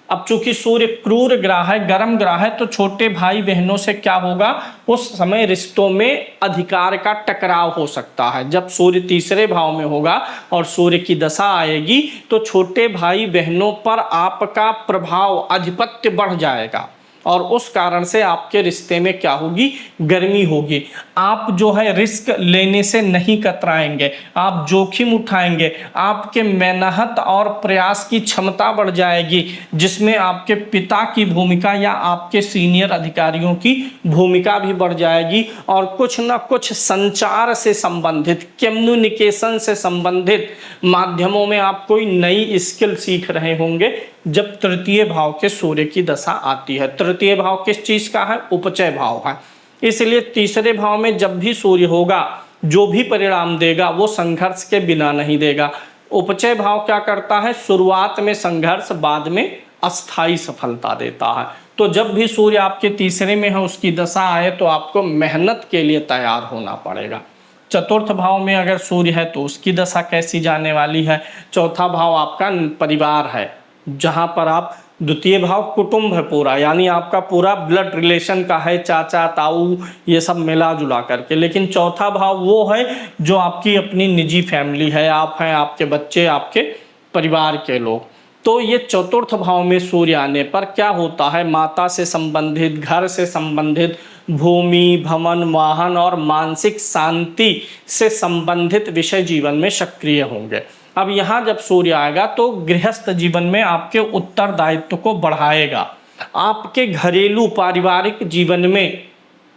अब चूंकि सूर्य क्रूर ग्रह है, गर्म ग्रह है, तो छोटे भाई बहनों से क्या होगा, उस समय रिश्तों में अधिकार का टकराव हो सकता है। जब सूर्य तीसरे भाव में होगा और सूर्य की दशा आएगी तो छोटे भाई बहनों पर आपका प्रभाव, आधिपत्य बढ़ जाएगा और उस कारण से आपके रिश्ते में क्या होगी, गर्मी होगी। आप जो है रिस्क लेने से नहीं कतराएंगे, आप जोखिम उठाएंगे, आपके मेहनत और प्रयास की क्षमता बढ़ जाएगी, जिसमें आपके पिता की भूमिका या आपके सीनियर अधिकारियों की भूमिका भी बढ़ जाएगी और कुछ ना कुछ संचार से संबंधित, कम्युनिकेशन से संबंधित माध्यमों में आप कोई नई स्किल सीख रहे होंगे जब तृतीय भाव के सूर्य की दशा आती है। तृतीय भाव किस चीज का है, उपचय भाव है। इसलिए तीसरे भाव में जब भी सूर्य होगा, जो भी परिणाम देगा वो संघर्ष के बिना नहीं देगा। उपचय भाव क्या करता है, शुरुआत में संघर्ष, बाद में अस्थायी सफलता देता है। तो जब भी सूर्य आपके तीसरे में है, उसकी दशा आए तो आपको मेहनत के लिए तैयार होना पड़ेगा। चतुर्थ भाव में अगर सूर्य है तो उसकी दशा कैसी जाने वाली है। चौथा भाव आपका परिवार है, जहां पर आप, द्वितीय भाव कुटुंब है पूरा, यानी आपका पूरा ब्लड रिलेशन का है, चाचा ताऊ ये सब मिला जुला करके। लेकिन चौथा भाव वो है जो आपकी अपनी निजी फैमिली है, आप हैं, आपके बच्चे, आपके परिवार के लोग। तो ये चतुर्थ भाव में सूर्य आने पर क्या होता है, माता से संबंधित, घर से संबंधित, भूमि, भवन, वाहन और मानसिक शांति से संबंधित विषय जीवन में सक्रिय होंगे। अब यहाँ जब सूर्य आएगा तो गृहस्थ जीवन में आपके उत्तरदायित्व को बढ़ाएगा। आपके घरेलू पारिवारिक जीवन में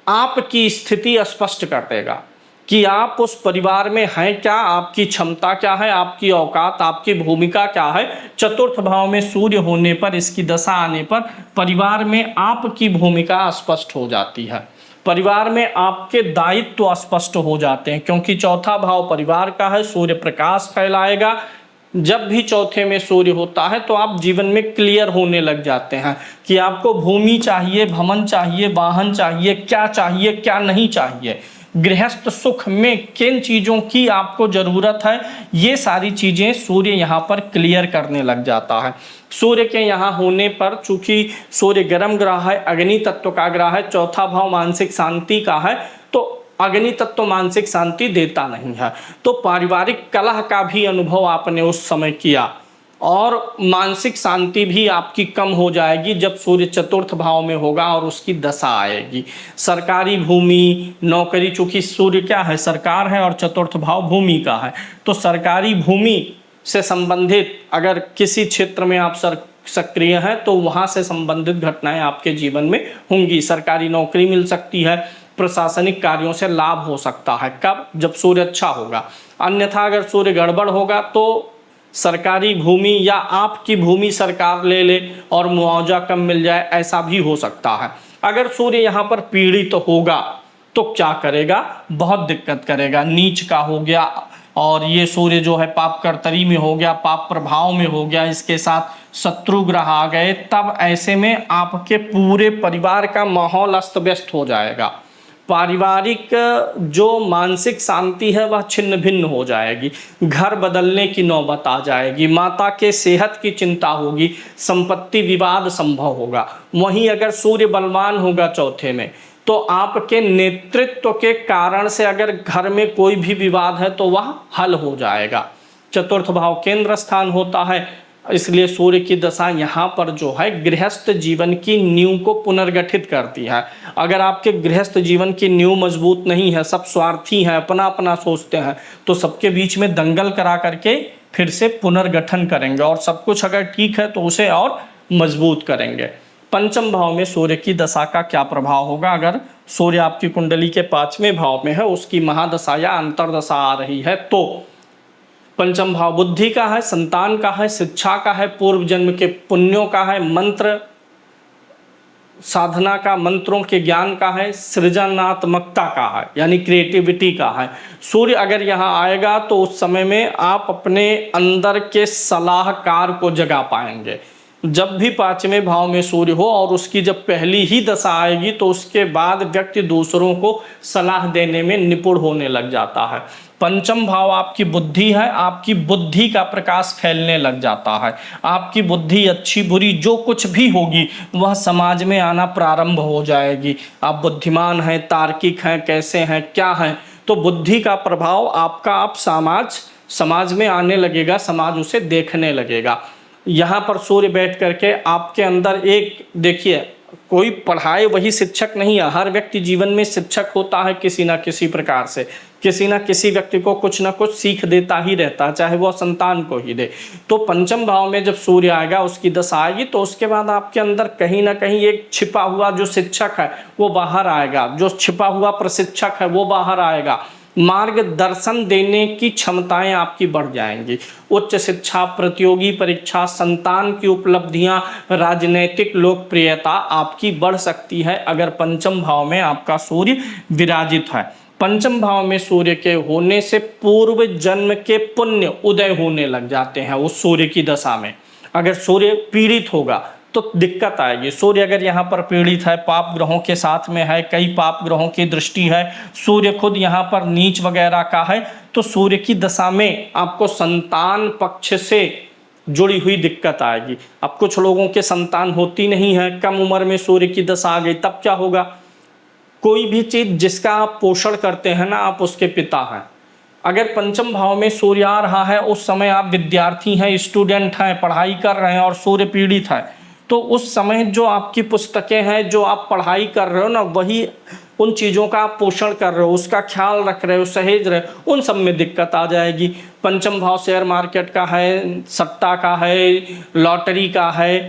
आपकी स्थिति स्पष्ट कर देगा कि आप उस परिवार में हैं क्या, आपकी क्षमता क्या है, आपकी औकात, आपकी भूमिका क्या है। चतुर्थ भाव में सूर्य होने पर, इसकी दशा आने पर परिवार में आपकी भूमिका स्पष्ट हो जाती है, परिवार में आपके दायित्व स्पष्ट हो जाते हैं, क्योंकि चौथा भाव परिवार का है, सूर्य प्रकाश फैलाएगा। जब भी चौथे में सूर्य होता है तो आप जीवन में क्लियर होने लग जाते हैं कि आपको भूमि चाहिए, भवन चाहिए, वाहन चाहिए, क्या चाहिए, क्या नहीं चाहिए, गृहस्थ सुख में किन चीज़ों की आपको ज़रूरत है, ये सारी चीज़ें सूर्य यहाँ पर क्लियर करने लग जाता है। सूर्य के यहाँ होने पर, चूंकि सूर्य गर्म ग्रह है, अग्नि तत्व का ग्रह है, चौथा भाव मानसिक शांति का है, तो अग्नि तत्व मानसिक शांति देता नहीं है। तो पारिवारिक कलह का भी अनुभव आपने उस समय किया और मानसिक शांति भी आपकी कम हो जाएगी जब सूर्य चतुर्थ भाव में होगा और उसकी दशा आएगी। सरकारी भूमि, नौकरी, चूंकि सूर्य क्या है, सरकार है और चतुर्थ भाव भूमि का है, तो सरकारी भूमि से संबंधित अगर किसी क्षेत्र में आप सक्रिय हैं तो वहाँ से संबंधित घटनाएं आपके जीवन में होंगी। सरकारी नौकरी मिल सकती है, प्रशासनिक कार्यों से लाभ हो सकता है। कब, जब सूर्य अच्छा होगा। अन्यथा अगर सूर्य गड़बड़ होगा तो सरकारी भूमि या आपकी भूमि सरकार ले ले और मुआवजा कम मिल जाए, ऐसा भी हो सकता है। अगर सूर्य यहाँ पर पीड़ित तो होगा तो क्या करेगा, बहुत दिक्कत करेगा, नीच का हो गया और ये सूर्य जो है पाप कर्तरी में हो गया, पाप प्रभाव में हो गया, इसके साथ शत्रु ग्रह आ गए, तब ऐसे में आपके पूरे परिवार का माहौल अस्त व्यस्त हो जाएगा। पारिवारिक जो मानसिक शांति है वह छिन्न भिन्न हो जाएगी, घर बदलने की नौबत आ जाएगी, माता के सेहत की चिंता होगी, संपत्ति विवाद संभव होगा। वहीं अगर सूर्य बलवान होगा चौथे में, तो आपके नेतृत्व के कारण से अगर घर में कोई भी विवाद है तो वह हल हो जाएगा। चतुर्थ भाव केंद्र स्थान होता है, इसलिए सूर्य की दशा यहाँ पर जो है गृहस्थ जीवन की नींव को पुनर्गठित करती है। अगर आपके गृहस्थ जीवन की नींव मजबूत नहीं है, सब स्वार्थी हैं, अपना अपना सोचते हैं, तो सबके बीच में दंगल करा करके फिर से पुनर्गठन करेंगे, और सब कुछ अगर ठीक है तो उसे और मजबूत करेंगे। पंचम भाव में सूर्य की दशा का क्या प्रभाव होगा? अगर सूर्य आपकी कुंडली के 5वें भाव में है, उसकी महादशा या अंतरदशा आ रही है, तो पंचम भाव बुद्धि का है, संतान का है, शिक्षा का है, पूर्व जन्म के पुण्यों का है, मंत्र साधना का, मंत्रों के ज्ञान का है, सृजनात्मकता का है, यानी क्रिएटिविटी का है। सूर्य अगर यहाँ आएगा तो उस समय में आप अपने अंदर के सलाहकार को जगा पाएंगे। जब भी 5वें भाव में सूर्य हो और उसकी जब पहली ही दशा आएगी तो उसके बाद व्यक्ति दूसरों को सलाह देने में निपुण होने लग जाता है। पंचम भाव आपकी बुद्धि है, आपकी बुद्धि का प्रकाश फैलने लग जाता है। आपकी बुद्धि अच्छी बुरी जो कुछ भी होगी वह समाज में आना प्रारंभ हो जाएगी। आप बुद्धिमान हैं, तार्किक हैं, कैसे हैं, क्या हैं, तो बुद्धि का प्रभाव आपका आप समाज में आने लगेगा, समाज उसे देखने लगेगा। यहाँ पर सूर्य बैठ करके आपके अंदर एक, देखिए कोई पढ़ाए वही शिक्षक नहीं है, हर व्यक्ति जीवन में शिक्षक होता है किसी ना किसी प्रकार से, किसी ना किसी व्यक्ति को कुछ ना कुछ सीख देता ही रहता है, चाहे वह संतान को ही दे। तो पंचम भाव में जब सूर्य आएगा, उसकी दशा आएगी, तो उसके बाद आपके अंदर कहीं ना कहीं एक छिपा हुआ जो शिक्षक है वो बाहर आएगा, जो छिपा हुआ प्रशिक्षक है वो बाहर आएगा। मार्गदर्शन देने की क्षमताएं आपकी बढ़ जाएंगी। उच्च शिक्षा, प्रतियोगी परीक्षा, संतान की उपलब्धियां, राजनीतिक लोकप्रियता आपकी बढ़ सकती है अगर पंचम भाव में आपका सूर्य विराजित है। पंचम भाव में सूर्य के होने से पूर्व जन्म के पुण्य उदय होने लग जाते हैं उस सूर्य की दशा में। अगर सूर्य पीड़ित होगा तो दिक्कत आएगी। सूर्य अगर यहाँ पर पीड़ित है, पाप ग्रहों के साथ में है, कई पाप ग्रहों की दृष्टि है, सूर्य खुद यहाँ पर नीच वगैरह का है, तो सूर्य की दशा में आपको संतान पक्ष से जुड़ी हुई दिक्कत आएगी। अब कुछ लोगों के संतान होती नहीं है, कम उम्र में सूर्य की दशा आ गई, तब क्या होगा? कोई भी चीज़ जिसका आप पोषण करते हैं ना, आप उसके पिता हैं। अगर पंचम भाव में सूर्य आ रहा है, उस समय आप विद्यार्थी हैं, स्टूडेंट हैं, पढ़ाई कर रहे हैं और सूर्य पीड़ित है, तो उस समय जो आपकी पुस्तकें हैं, जो आप पढ़ाई कर रहे हो ना, वही उन चीज़ों का आप पोषण कर रहे हो, उसका ख्याल रख रहे हो, सहेज रहे हो, उन सब में दिक्कत आ जाएगी। पंचम भाव शेयर मार्केट का है, सट्टा का है, लॉटरी का है,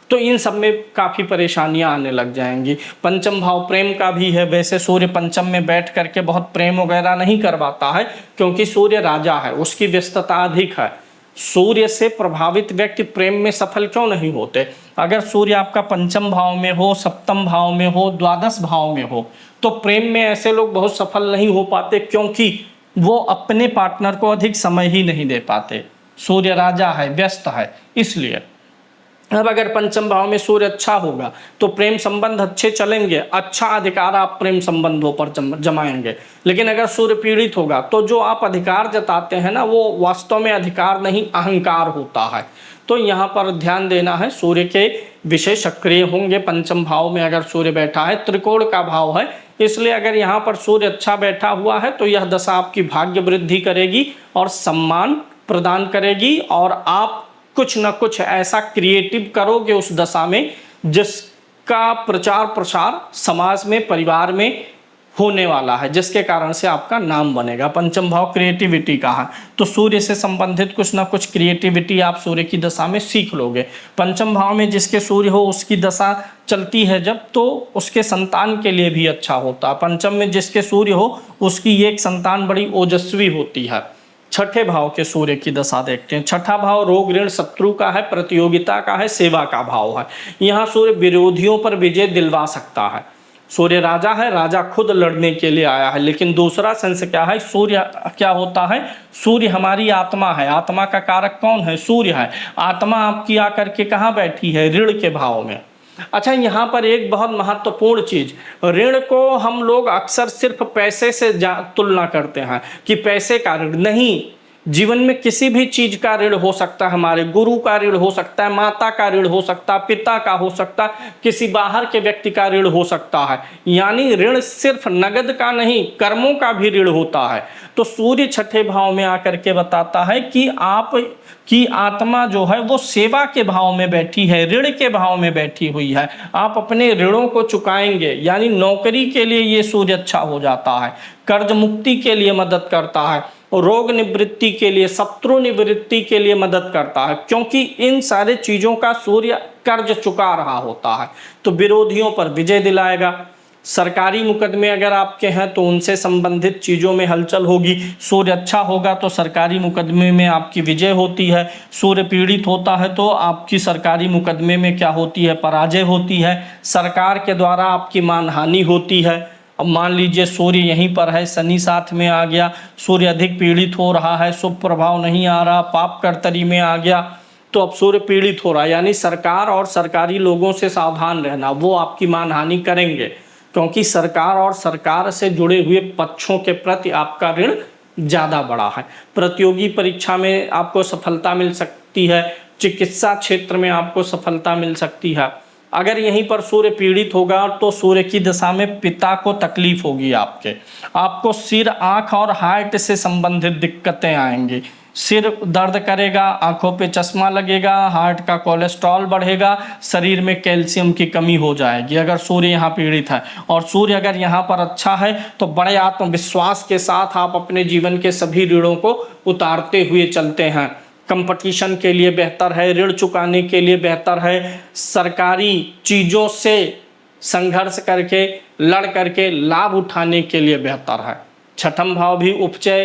तो इन सब में काफ़ी परेशानियां आने लग जाएंगी। पंचम भाव प्रेम का भी है। वैसे सूर्य पंचम में बैठ करके बहुत प्रेम वगैरह नहीं करवाता है, क्योंकि सूर्य राजा है, उसकी व्यस्तता अधिक है। सूर्य से प्रभावित व्यक्ति प्रेम में सफल क्यों नहीं होते? अगर सूर्य आपका पंचम भाव में हो, सप्तम भाव में हो, द्वादश भाव में हो, तो प्रेम में ऐसे लोग बहुत सफल नहीं हो पाते, क्योंकि वो अपने पार्टनर को अधिक समय ही नहीं दे पाते। सूर्य राजा है, व्यस्त है, इसलिए। अब अगर पंचम भाव में सूर्य अच्छा होगा तो प्रेम संबंध अच्छे चलेंगे, अच्छा अधिकार आप प्रेम संबंधों पर जमाएंगे। लेकिन अगर सूर्य पीड़ित होगा तो जो आप अधिकार जताते हैं ना, वो वास्तव में अधिकार नहीं, अहंकार होता है। तो यहाँ पर ध्यान देना है, सूर्य के विषय सक्रिय होंगे। पंचम भाव में अगर सूर्य बैठा है, त्रिकोण का भाव है, इसलिए अगर यहाँ पर सूर्य अच्छा बैठा हुआ है तो यह दशा आपकी भाग्य वृद्धि करेगी और सम्मान प्रदान करेगी, और आप कुछ न कुछ ऐसा क्रिएटिव करोगे उस दशा में जिसका प्रचार प्रसार समाज में, परिवार में होने वाला है, जिसके कारण से आपका नाम बनेगा। पंचम भाव क्रिएटिविटी का है, तो सूर्य से संबंधित कुछ ना कुछ क्रिएटिविटी आप सूर्य की दशा में सीख लोगे। पंचम भाव में जिसके सूर्य हो, उसकी दशा चलती है जब, तो उसके संतान के लिए भी अच्छा होता है। पंचम में जिसके सूर्य हो, उसकी एक संतान बड़ी ओजस्वी होती है। छठे भाव के सूर्य की दशा देखते हैं। छठा भाव रोग ऋण शत्रु का है, प्रतियोगिता का है, सेवा का भाव है। यहाँ सूर्य विरोधियों पर विजय दिलवा सकता है। सूर्य राजा है, राजा खुद लड़ने के लिए आया है। लेकिन दूसरा सेंस क्या है, सूर्य क्या होता है, सूर्य हमारी आत्मा है। आत्मा का कारक कौन है, सूर्य है। आत्मा आपकी आकर के कहाँ बैठी है, ऋण के भाव में। अच्छा, यहाँ पर एक बहुत महत्वपूर्ण चीज, ऋण को हम लोग अक्सर सिर्फ पैसे से तुलना करते हैं कि पैसे का ऋण नहीं, जीवन में किसी भी चीज का ऋण हो सकता है। हमारे गुरु का ऋण हो सकता है, माता का ऋण हो सकता है, पिता का हो सकता है, किसी बाहर के व्यक्ति का ऋण हो सकता है। यानी ऋण सिर्फ नगद का नहीं, कर्मों का भी ऋण होता है। तो सूर्य छठे भाव में आकर के बताता है कि आप की आत्मा जो है वो सेवा के भाव में बैठी है, ऋण के भाव में बैठी हुई है। आप अपने ऋणों को चुकाएंगे, यानी नौकरी के लिए ये सूर्य अच्छा हो जाता है, कर्ज मुक्ति के लिए मदद करता है, रोग निवृत्ति के लिए, शत्रु निवृत्ति के लिए मदद करता है, क्योंकि इन सारे चीजों का सूर्य कर्ज चुका रहा होता है। तो विरोधियों पर विजय दिलाएगा। सरकारी मुकदमे अगर आपके हैं तो उनसे संबंधित चीज़ों में हलचल होगी। सूर्य अच्छा होगा तो सरकारी मुकदमे में आपकी विजय होती है। सूर्य पीड़ित होता है तो आपकी सरकारी मुकदमे में क्या होती है, पराजय होती है। सरकार के द्वारा आपकी मानहानि होती है। अब मान लीजिए सूर्य यहीं पर है, शनि साथ में आ गया, सूर्य अधिक पीड़ित हो रहा है, शुभ प्रभाव नहीं आ रहा, पाप कर्तरी में आ गया, तो अब सूर्य पीड़ित हो रहा है। यानी सरकार और सरकारी लोगों से सावधान रहना, वो आपकी मानहानि करेंगे, क्योंकि सरकार और सरकार से जुड़े हुए पक्षों के प्रति आपका ऋण ज़्यादा बड़ा है। प्रतियोगी परीक्षा में आपको सफलता मिल सकती है, चिकित्सा क्षेत्र में आपको सफलता मिल सकती है। अगर यहीं पर सूर्य पीड़ित होगा तो सूर्य की दशा में पिता को तकलीफ होगी, आपको सिर, आँख और हार्ट से संबंधित दिक्कतें आएंगी। सिर दर्द करेगा, आंखों पे चश्मा लगेगा, हार्ट का कोलेस्ट्रॉल बढ़ेगा, शरीर में कैल्शियम की कमी हो जाएगी अगर सूर्य यहाँ पीड़ित है। और सूर्य अगर यहाँ पर अच्छा है तो बड़े आत्मविश्वास के साथ आप अपने जीवन के सभी ऋणों को उतारते हुए चलते हैं। कंपटीशन के लिए बेहतर है, ऋण चुकाने के लिए बेहतर है, सरकारी चीज़ों से संघर्ष करके, लड़ करके लाभ उठाने के लिए बेहतर है। छठम भाव भी उपचय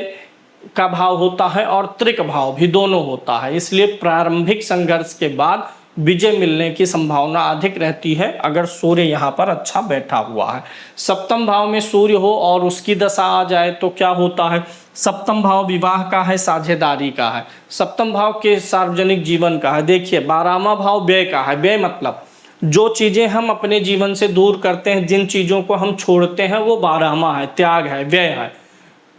का भाव होता है और त्रिक भाव भी, दोनों होता है। इसलिए प्रारंभिक संघर्ष के बाद विजय मिलने की संभावना अधिक रहती है अगर सूर्य यहाँ पर अच्छा बैठा हुआ है। सप्तम भाव में सूर्य हो और उसकी दशा आ जाए तो क्या होता है, सप्तम भाव विवाह का है, साझेदारी का है, सप्तम भाव के सार्वजनिक जीवन का है। देखिए 12वां भाव व्यय का है। व्यय मतलब जो चीज़ें हम अपने जीवन से दूर करते हैं, जिन चीज़ों को हम छोड़ते हैं, वो 12वां है, त्याग है, व्यय है।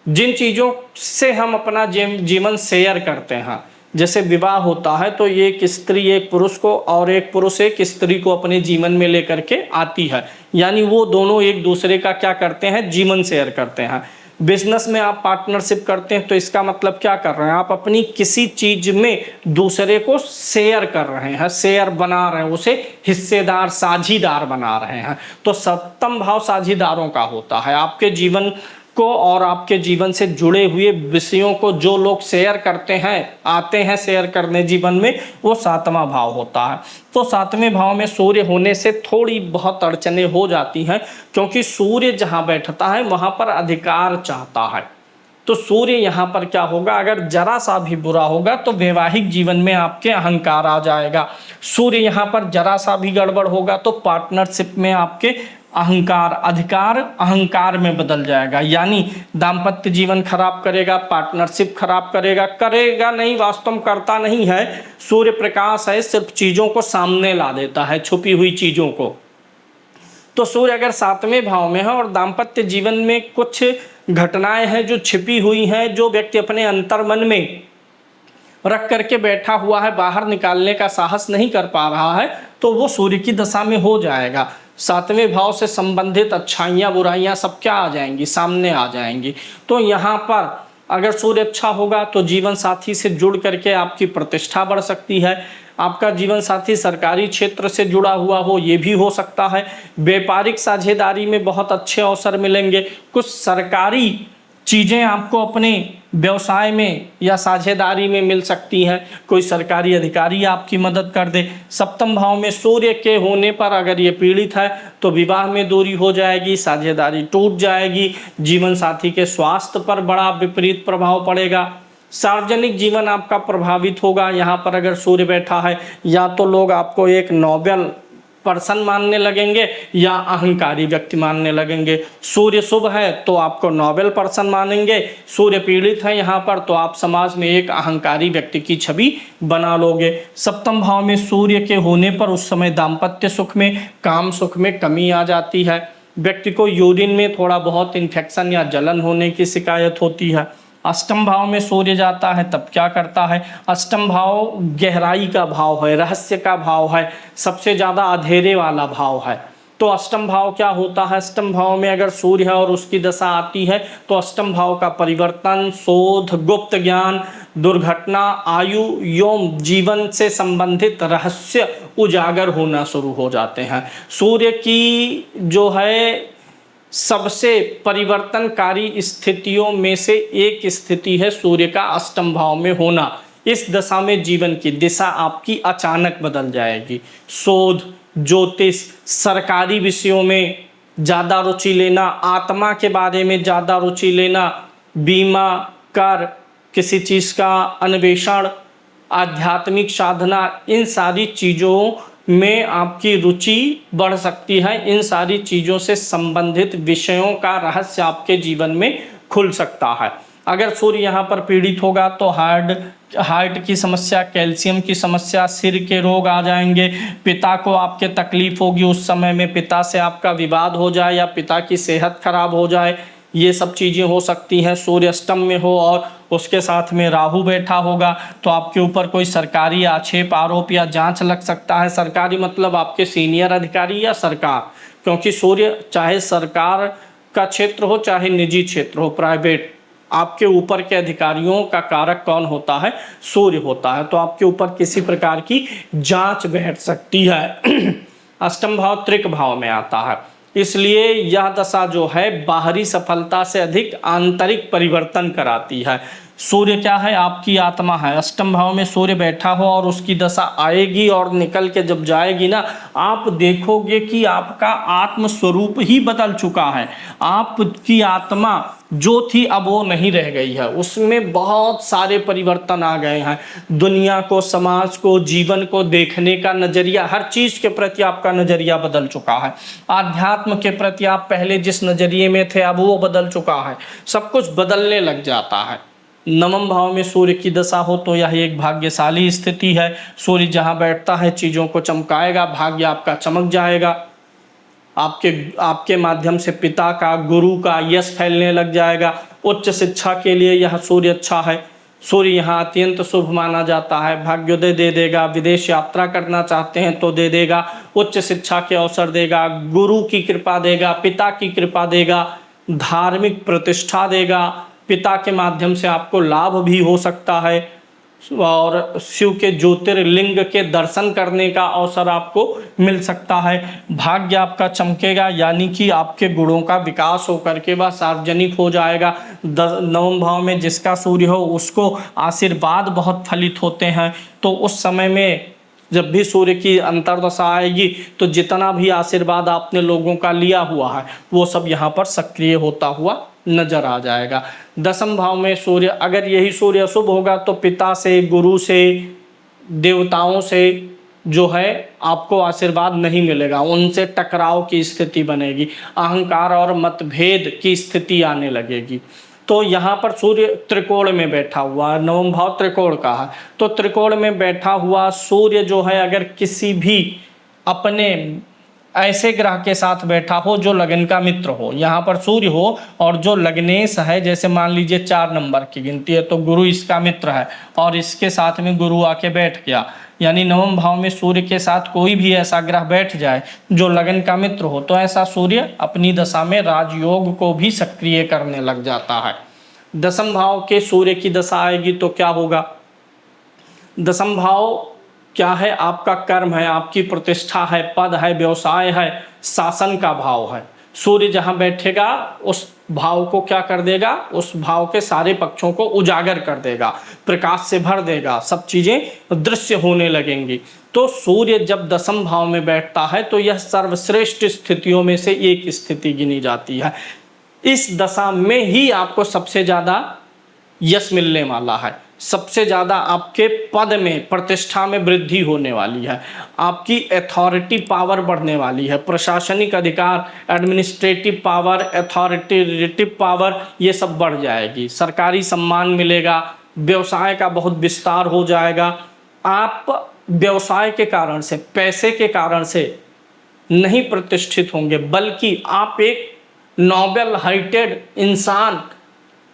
जिन चीज़ों से हम अपना जीवन शेयर करते हैं, जैसे विवाह होता है तो एक स्त्री एक पुरुष को और एक पुरुष एक स्त्री को अपने जीवन में लेकर के आती है, यानी वो दोनों एक दूसरे का क्या करते हैं, जीवन शेयर करते हैं। बिजनेस में आप पार्टनरशिप करते हैं तो इसका मतलब क्या कर रहे हैं, आप अपनी किसी चीज में दूसरे को शेयर कर रहे हैं, शेयर बना रहे हैं, उसे हिस्सेदार, साझीदार बना रहे हैं। तो सप्तम भाव साझीदारों का होता है। आपके जीवन को और आपके जीवन से जुड़े हुए विषयों को जो लोग शेयर करते हैं, आते हैं शेयर करने जीवन में, वो 7वां भाव होता है। तो 7वें भाव में सूर्य होने से थोड़ी बहुत अड़चने हो जाती हैं, क्योंकि सूर्य जहाँ बैठता है वहाँ पर अधिकार चाहता है। तो सूर्य यहाँ पर क्या होगा, अगर जरा सा भी बुरा होगा तो वैवाहिक जीवन में आपके अहंकार आ जाएगा। सूर्य यहाँ पर जरा सा भी गड़बड़ होगा तो पार्टनरशिप में आपके अहंकार, अधिकार अहंकार में बदल जाएगा, यानी दाम्पत्य जीवन खराब करेगा, पार्टनरशिप खराब करेगा। करेगा नहीं, वास्तव में करता नहीं है, सूर्य प्रकाश है, सिर्फ चीज़ों को सामने ला देता है, छुपी हुई चीज़ों को। तो सूर्य अगर 7वें भाव में है और दाम्पत्य जीवन में कुछ घटनाएं हैं जो छिपी हुई हैं, जो व्यक्ति अपने अंतर्मन में रख करके बैठा हुआ है, बाहर निकालने का साहस नहीं कर पा रहा है, तो वो सूर्य की दशा में हो जाएगा। 7वें भाव से संबंधित अच्छाइयाँ बुराइयाँ सब क्या आ जाएंगी, सामने आ जाएंगी। तो यहाँ पर अगर सूर्य अच्छा होगा तो जीवन साथी से जुड़ करके आपकी प्रतिष्ठा बढ़ सकती है। आपका जीवन साथी सरकारी क्षेत्र से जुड़ा हुआ हो, ये भी हो सकता है। व्यापारिक साझेदारी में बहुत अच्छे अवसर मिलेंगे। कुछ सरकारी चीज़ें आपको अपने व्यवसाय में या साझेदारी में मिल सकती हैं, कोई सरकारी अधिकारी आपकी मदद कर दे। सप्तम भाव में सूर्य के होने पर अगर ये पीड़ित है तो विवाह में दूरी हो जाएगी, साझेदारी टूट जाएगी, जीवन साथी के स्वास्थ्य पर बड़ा विपरीत प्रभाव पड़ेगा, सार्वजनिक जीवन आपका प्रभावित होगा। यहाँ पर अगर सूर्य बैठा है, या तो लोग आपको एक नोबेल पर्सन मानने लगेंगे या अहंकारी व्यक्ति मानने लगेंगे। सूर्य शुभ है तो आपको नोबेल पर्सन मानेंगे, सूर्य पीड़ित है यहाँ पर तो आप समाज में एक अहंकारी व्यक्ति की छवि बना लोगे। सप्तम भाव में सूर्य के होने पर उस समय दाम्पत्य सुख में, काम सुख में कमी आ जाती है। व्यक्ति को यूरिन में थोड़ा बहुत इन्फेक्शन या जलन होने की शिकायत होती है। अष्टम भाव में सूर्य जाता है तब क्या करता है? अष्टम भाव गहराई का भाव है, रहस्य का भाव है, सबसे ज़्यादा अंधेरे वाला भाव है। तो अष्टम भाव क्या होता है? अष्टम भाव में अगर सूर्य है और उसकी दशा आती है तो अष्टम भाव का परिवर्तन, शोध, गुप्त ज्ञान, दुर्घटना, आयु एवं जीवन से संबंधित रहस्य उजागर होना शुरू हो जाते हैं। सूर्य की जो है सबसे परिवर्तनकारी स्थितियों में से एक स्थिति है सूर्य का अष्टम भाव में होना। इस दशा में जीवन की दिशा आपकी अचानक बदल जाएगी। शोध, ज्योतिष, सरकारी विषयों में ज़्यादा रुचि लेना, आत्मा के बारे में ज़्यादा रुचि लेना, बीमा, कर, किसी चीज़ का अन्वेषण, आध्यात्मिक साधना, इन सारी चीज़ों में आपकी रुचि बढ़ सकती है। इन सारी चीज़ों से संबंधित विषयों का रहस्य आपके जीवन में खुल सकता है। अगर सूर्य यहाँ पर पीड़ित होगा तो हार्ट की समस्या, कैल्शियम की समस्या, सिर के रोग आ जाएंगे, पिता को आपके तकलीफ होगी, उस समय में पिता से आपका विवाद हो जाए या पिता की सेहत खराब हो जाए, ये सब चीज़ें हो सकती हैं। सूर्य अष्टम में हो और उसके साथ में राहु बैठा होगा तो आपके ऊपर कोई सरकारी आक्षेप, आरोप या जांच लग सकता है। सरकारी मतलब आपके सीनियर अधिकारी या सरकार, क्योंकि सूर्य चाहे सरकार का क्षेत्र हो चाहे निजी क्षेत्र हो, प्राइवेट, आपके ऊपर के अधिकारियों का कारक कौन होता है? सूर्य होता है। तो आपके ऊपर किसी प्रकार की जांच बैठ सकती है। अष्टम भाव त्रिक भाव में आता है, इसलिए यह दशा जो है बाहरी सफलता से अधिक आंतरिक परिवर्तन कराती है। सूर्य क्या है? आपकी आत्मा है। अष्टम भाव में सूर्य बैठा हो और उसकी दशा आएगी और निकल के जब जाएगी ना, आप देखोगे कि आपका आत्म स्वरूप ही बदल चुका है। आपकी आत्मा जो थी अब वो नहीं रह गई है, उसमें बहुत सारे परिवर्तन आ गए हैं। दुनिया को, समाज को, जीवन को देखने का नज़रिया, हर चीज़ के प्रति आपका नज़रिया बदल चुका है। आध्यात्म के प्रति आप पहले जिस नज़रिए में थे अब वो बदल चुका है। सब कुछ बदलने लग जाता है। नवम भाव में सूर्य की दशा हो तो यह एक भाग्यशाली स्थिति है। सूर्य जहाँ बैठता है चीज़ों को चमकाएगा, भाग्य आपका चमक जाएगा। आपके माध्यम से पिता का, गुरु का यश फैलने लग जाएगा। उच्च शिक्षा के लिए यह सूर्य अच्छा है। सूर्य यहाँ अत्यंत शुभ माना जाता है। भाग्योदय दे देगा, विदेश यात्रा करना चाहते हैं तो दे देगा, उच्च शिक्षा के अवसर देगा, गुरु की कृपा देगा, पिता की कृपा देगा, धार्मिक प्रतिष्ठा देगा, पिता के माध्यम से आपको लाभ भी हो सकता है और शिव के ज्योतिर्लिंग के दर्शन करने का अवसर आपको मिल सकता है। भाग्य आपका चमकेगा, यानी कि आपके गुणों का विकास होकर के वह सार्वजनिक हो जाएगा। नवम भाव में जिसका सूर्य हो उसको आशीर्वाद बहुत फलित होते हैं। तो उस समय में जब भी सूर्य की अंतर्दशा आएगी तो जितना भी आशीर्वाद आपने लोगों का लिया हुआ है वो सब यहाँ पर सक्रिय होता हुआ नजर आ जाएगा। दसम भाव में सूर्य, अगर यही सूर्य अशुभ होगा तो पिता से, गुरु से, देवताओं से जो है आपको आशीर्वाद नहीं मिलेगा, उनसे टकराव की स्थिति बनेगी, अहंकार और मतभेद की स्थिति आने लगेगी। तो यहाँ पर सूर्य त्रिकोण में बैठा हुआ है, नवम भाव त्रिकोण का है। तो त्रिकोण में बैठा हुआ सूर्य जो है अगर किसी भी अपने ऐसे ग्रह के साथ बैठा हो जो लगन का मित्र हो, यहाँ पर सूर्य हो और जो लग्नेश है, जैसे मान लीजिए 4 नंबर की गिनती है तो गुरु इसका मित्र है और इसके साथ में गुरु आके बैठ गया, यानी नवम भाव में सूर्य के साथ कोई भी ऐसा ग्रह बैठ जाए जो लगन का मित्र हो तो ऐसा सूर्य अपनी दशा में राजयोग को भी सक्रिय करने लग जाता है। दसम भाव के सूर्य की दशा आएगी तो क्या होगा? दसम भाव क्या है? आपका कर्म है, आपकी प्रतिष्ठा है, पद है, व्यवसाय है, शासन का भाव है। सूर्य जहाँ बैठेगा उस भाव को क्या कर देगा? उस भाव के सारे पक्षों को उजागर कर देगा, प्रकाश से भर देगा, सब चीज़ें दृश्य होने लगेंगी। तो सूर्य जब दसम भाव में बैठता है तो यह सर्वश्रेष्ठ स्थितियों में से एक स्थिति गिनी जाती है। इस दशा में ही आपको सबसे ज़्यादा यश मिलने वाला है, सबसे ज़्यादा आपके पद में प्रतिष्ठा में वृद्धि होने वाली है, आपकी अथॉरिटी पावर बढ़ने वाली है, प्रशासनिक अधिकार, एडमिनिस्ट्रेटिव पावर, अथॉरिटेटिव पावर, ये सब बढ़ जाएगी, सरकारी सम्मान मिलेगा, व्यवसाय का बहुत विस्तार हो जाएगा। आप व्यवसाय के कारण से, पैसे के कारण से नहीं प्रतिष्ठित होंगे, बल्कि आप एक नोबेल हाइटेड इंसान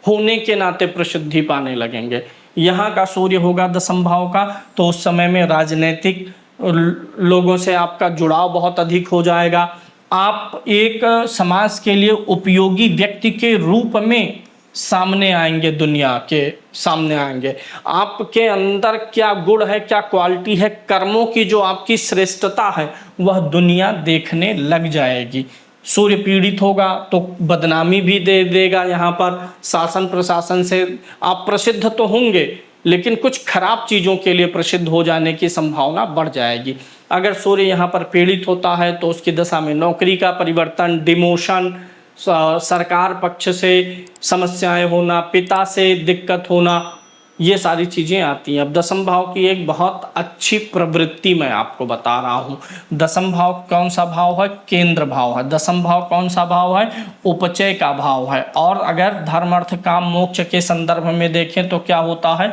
होने के नाते प्रसिद्धि पाने लगेंगे। यहाँ का सूर्य होगा दसम भाव का, तो उस समय में राजनीतिक लोगों से आपका जुड़ाव बहुत अधिक हो जाएगा। आप एक समाज के लिए उपयोगी व्यक्ति के रूप में सामने आएंगे, दुनिया के सामने आएंगे। आपके अंदर क्या गुण है, क्या क्वालिटी है, कर्मों की जो आपकी श्रेष्ठता है, वह दुनिया देखने लग जाएगी। सूर्य पीड़ित होगा तो बदनामी भी दे देगा। यहाँ पर शासन प्रशासन से आप प्रसिद्ध तो होंगे, लेकिन कुछ खराब चीज़ों के लिए प्रसिद्ध हो जाने की संभावना बढ़ जाएगी। अगर सूर्य यहाँ पर पीड़ित होता है तो उसकी दशा में नौकरी का परिवर्तन, डिमोशन, सरकार पक्ष से समस्याएं होना, पिता से दिक्कत होना, ये सारी चीज़ें आती हैं। अब दसम भाव की एक बहुत अच्छी प्रवृत्ति मैं आपको बता रहा हूँ। दसम भाव कौन सा भाव है? केंद्र भाव है। दसम भाव कौन सा भाव है? उपचय का भाव है। और अगर धर्म अर्थ काम मोक्ष के संदर्भ में देखें तो क्या होता है?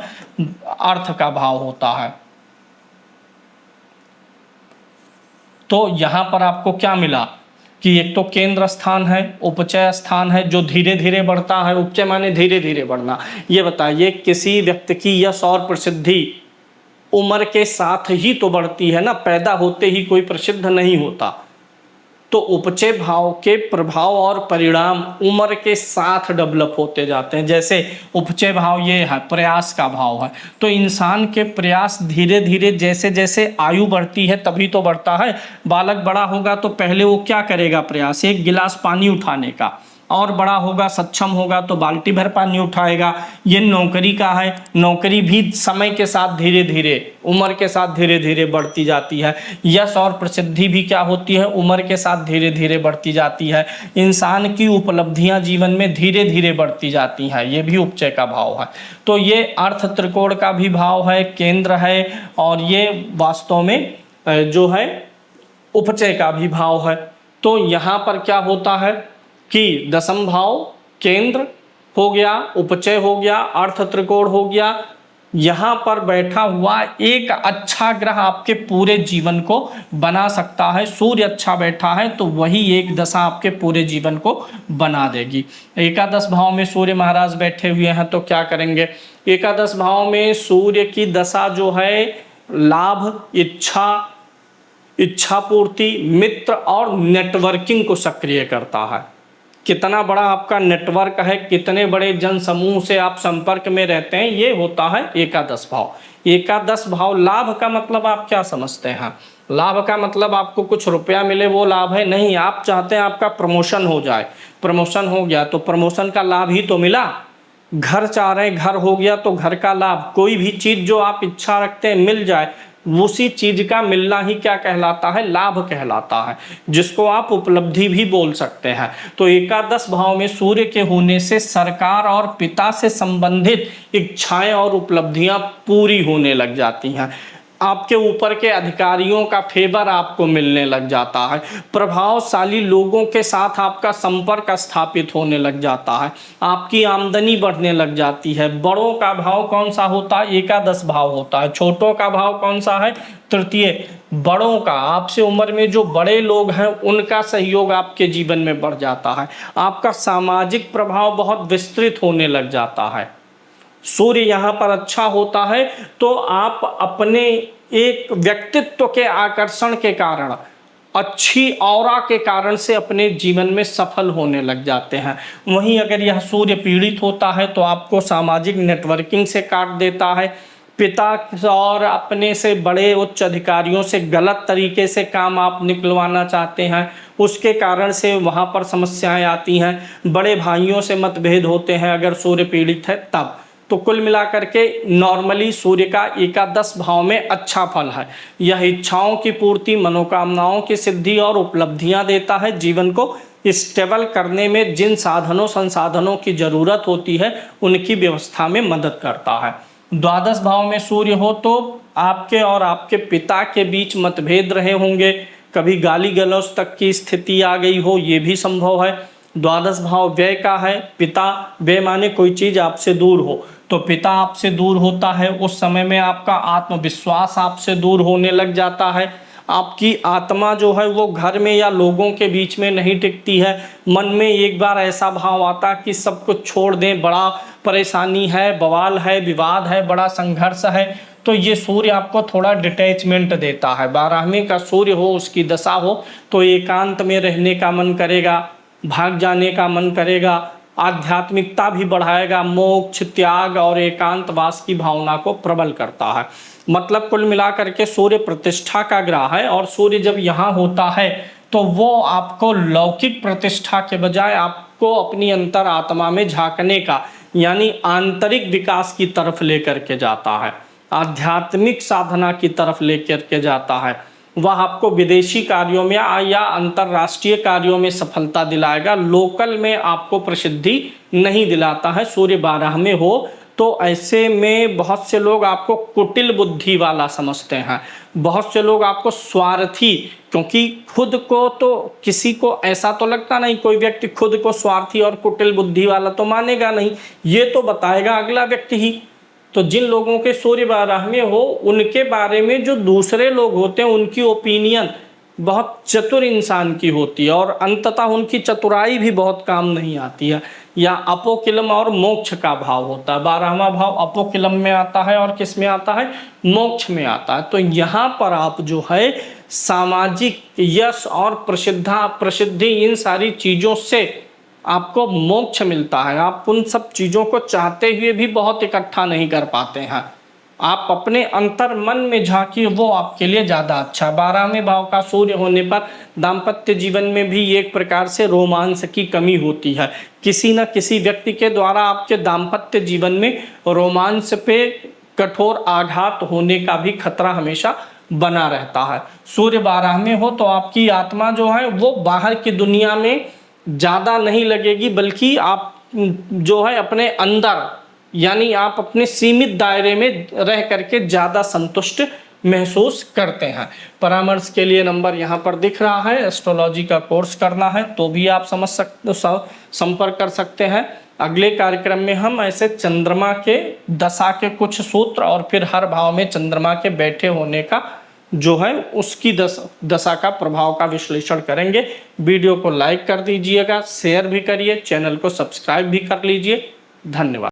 अर्थ का भाव होता है। तो यहाँ पर आपको क्या मिला कि एक तो केंद्र स्थान है, उपचय स्थान है जो धीरे धीरे बढ़ता है। उपचय माने धीरे धीरे बढ़ना। ये बताइए, किसी व्यक्ति की यश और प्रसिद्धि उम्र के साथ ही तो बढ़ती है ना, पैदा होते ही कोई प्रसिद्ध नहीं होता। तो उपचय भाव के प्रभाव और परिणाम उम्र के साथ डेवलप होते जाते हैं। जैसे उपचय भाव ये है, प्रयास का भाव है, तो इंसान के प्रयास धीरे धीरे जैसे जैसे आयु बढ़ती है तभी तो बढ़ता है। बालक बड़ा होगा तो पहले वो क्या करेगा? प्रयास, एक गिलास पानी उठाने का, और बड़ा होगा, सक्षम होगा तो बाल्टी भर पानी उठाएगा। ये नौकरी का है, नौकरी भी समय के साथ धीरे धीरे, उम्र के साथ धीरे धीरे बढ़ती जाती है। यश और प्रसिद्धि भी क्या होती है? उम्र के साथ धीरे धीरे बढ़ती जाती है। इंसान की उपलब्धियां जीवन में धीरे धीरे बढ़ती जाती हैं, ये भी उपचय का भाव है। तो ये अर्थ त्रिकोण का भी भाव है, केंद्र है, और ये वास्तव में जो है उपचय का भी भाव है। तो यहाँ पर क्या होता है कि दसम भाव केंद्र हो गया, उपचय हो गया, अर्थ त्रिकोण हो गया। यहाँ पर बैठा हुआ एक अच्छा ग्रह आपके पूरे जीवन को बना सकता है। सूर्य अच्छा बैठा है तो वही एक दशा आपके पूरे जीवन को बना देगी। एकादश भाव में सूर्य महाराज बैठे हुए हैं तो क्या करेंगे? एकादश भाव में सूर्य की दशा जो है लाभ, इच्छा पूर्ति, मित्र और नेटवर्किंग को सक्रिय करता है। कितना बड़ा आपका नेटवर्क है, कितने बड़े जन समूह से आप संपर्क में रहते हैं, ये होता है एकादश भाव। एकादश भाव, लाभ का मतलब आप क्या समझते हैं? लाभ का मतलब आपको कुछ रुपया मिले वो लाभ है? नहीं, आप चाहते हैं आपका प्रमोशन हो जाए। प्रमोशन हो गया तो प्रमोशन का लाभ ही तो मिला। घर चाह रहे हैं, घर हो गया तो घर का लाभ। कोई भी चीज़ जो आप इच्छा रखते हैं मिल जाए, उसी चीज का मिलना ही क्या कहलाता है? लाभ कहलाता है, जिसको आप उपलब्धि भी बोल सकते हैं। तो एकादश भाव में सूर्य के होने से सरकार और पिता से संबंधित इच्छाएं और उपलब्धियां पूरी होने लग जाती हैं। आपके ऊपर के अधिकारियों का फेवर आपको मिलने लग जाता है। प्रभावशाली लोगों के साथ आपका संपर्क स्थापित होने लग जाता है। आपकी आमदनी बढ़ने लग जाती है। बड़ों का भाव कौन सा होता है? एकादश भाव होता है। छोटों का भाव कौन सा है? तृतीय। बड़ों का, आपसे उम्र में जो बड़े लोग हैं उनका सहयोग आपके जीवन में बढ़ जाता है। आपका सामाजिक प्रभाव बहुत विस्तृत होने लग जाता है। सूर्य यहाँ पर अच्छा होता है तो आप अपने एक व्यक्तित्व के आकर्षण के कारण, अच्छी ऑरा के कारण से अपने जीवन में सफल होने लग जाते हैं। वहीं अगर यह सूर्य पीड़ित होता है तो आपको सामाजिक नेटवर्किंग से काट देता है। पिता और अपने से बड़े उच्च अधिकारियों से गलत तरीके से काम आप निकलवाना चाहते हैं, उसके कारण से वहाँ पर समस्याएं आती हैं। बड़े भाइयों से मतभेद होते हैं अगर सूर्य पीड़ित है तब। तो कुल मिलाकर के नॉर्मली सूर्य का एकादश भाव में अच्छा फल है। यह इच्छाओं की पूर्ति, मनोकामनाओं की सिद्धि और उपलब्धियां देता है, जीवन को स्टेबल करने में जिन साधनों संसाधनों की ज़रूरत होती है उनकी व्यवस्था में मदद करता है। द्वादश भाव में सूर्य हो तो आपके और आपके पिता के बीच मतभेद रहे होंगे, कभी गाली गलौज तक की स्थिति आ गई हो, ये भी संभव है। द्वादश भाव व्यय का है, पिता व्यय माने कोई चीज़ आपसे दूर हो, तो पिता आपसे दूर होता है, उस समय में आपका आत्मविश्वास आपसे दूर होने लग जाता है, आपकी आत्मा जो है वो घर में या लोगों के बीच में नहीं टिकती है, मन में एक बार ऐसा भाव आता कि सब कुछ छोड़ दें, बड़ा परेशानी है, बवाल है, विवाद है, बड़ा संघर्ष है। तो ये सूर्य आपको थोड़ा डिटैचमेंट देता है। 12वें का सूर्य हो, उसकी दशा हो तो एकांत में रहने का मन करेगा, भाग जाने का मन करेगा, आध्यात्मिकता भी बढ़ाएगा, मोक्ष त्याग और एकांतवास की भावना को प्रबल करता है। मतलब कुल मिलाकर के सूर्य प्रतिष्ठा का ग्रह है, और सूर्य जब यहाँ होता है तो वो आपको लौकिक प्रतिष्ठा के बजाय आपको अपनी अंतर आत्मा में झांकने का यानी आंतरिक विकास की तरफ लेकर के जाता है, आध्यात्मिक साधना की तरफ लेकर के जाता है। वह आपको विदेशी कार्यों में या अंतर्राष्ट्रीय कार्यों में सफलता दिलाएगा, लोकल में आपको प्रसिद्धि नहीं दिलाता है। सूर्य 12 में हो तो ऐसे में बहुत से लोग आपको कुटिल बुद्धि वाला समझते हैं, बहुत से लोग आपको स्वार्थी, क्योंकि खुद को तो किसी को ऐसा तो लगता नहीं, कोई व्यक्ति खुद को स्वार्थी और कुटिल बुद्धि वाला तो मानेगा नहीं, ये तो बताएगा अगला व्यक्ति ही। तो जिन लोगों के सूर्य 12 में हो उनके बारे में जो दूसरे लोग होते हैं उनकी ओपिनियन बहुत चतुर इंसान की होती है, और अंततः उनकी चतुराई भी बहुत काम नहीं आती है। या अपोकिलम और मोक्ष का भाव होता है, 12वां भाव अपोकिलम में आता है और किस में आता है, मोक्ष में आता है। तो यहाँ पर आप जो है सामाजिक यश और प्रसिद्धि इन सारी चीज़ों से आपको मोक्ष मिलता है। आप उन सब चीज़ों को चाहते हुए भी बहुत इकट्ठा नहीं कर पाते हैं, आप अपने अंतर मन में झांकिए, वो आपके लिए ज़्यादा अच्छा। 12वें भाव का सूर्य होने पर दाम्पत्य जीवन में भी एक प्रकार से रोमांस की कमी होती है, किसी न किसी व्यक्ति के द्वारा आपके दाम्पत्य जीवन में रोमांस पे कठोर आघात होने का भी खतरा हमेशा बना रहता है। सूर्य 12 में हो तो आपकी आत्मा जो है वो बाहर की दुनिया में ज़्यादा नहीं लगेगी, बल्कि आप जो है अपने अंदर यानी आप अपने सीमित दायरे में रह करके ज़्यादा संतुष्ट महसूस करते हैं। परामर्श के लिए नंबर यहाँ पर दिख रहा है, एस्ट्रोलॉजी का कोर्स करना है तो भी आप संपर्क कर सकते हैं। अगले कार्यक्रम में हम ऐसे चंद्रमा के दशा के कुछ सूत्र और फिर हर भाव में चंद्रमा के बैठे होने का जो है उसकी दशा का प्रभाव का विश्लेषण करेंगे। वीडियो को लाइक कर दीजिएगा, शेयर भी करिए, चैनल को सब्सक्राइब भी कर लीजिए। धन्यवाद।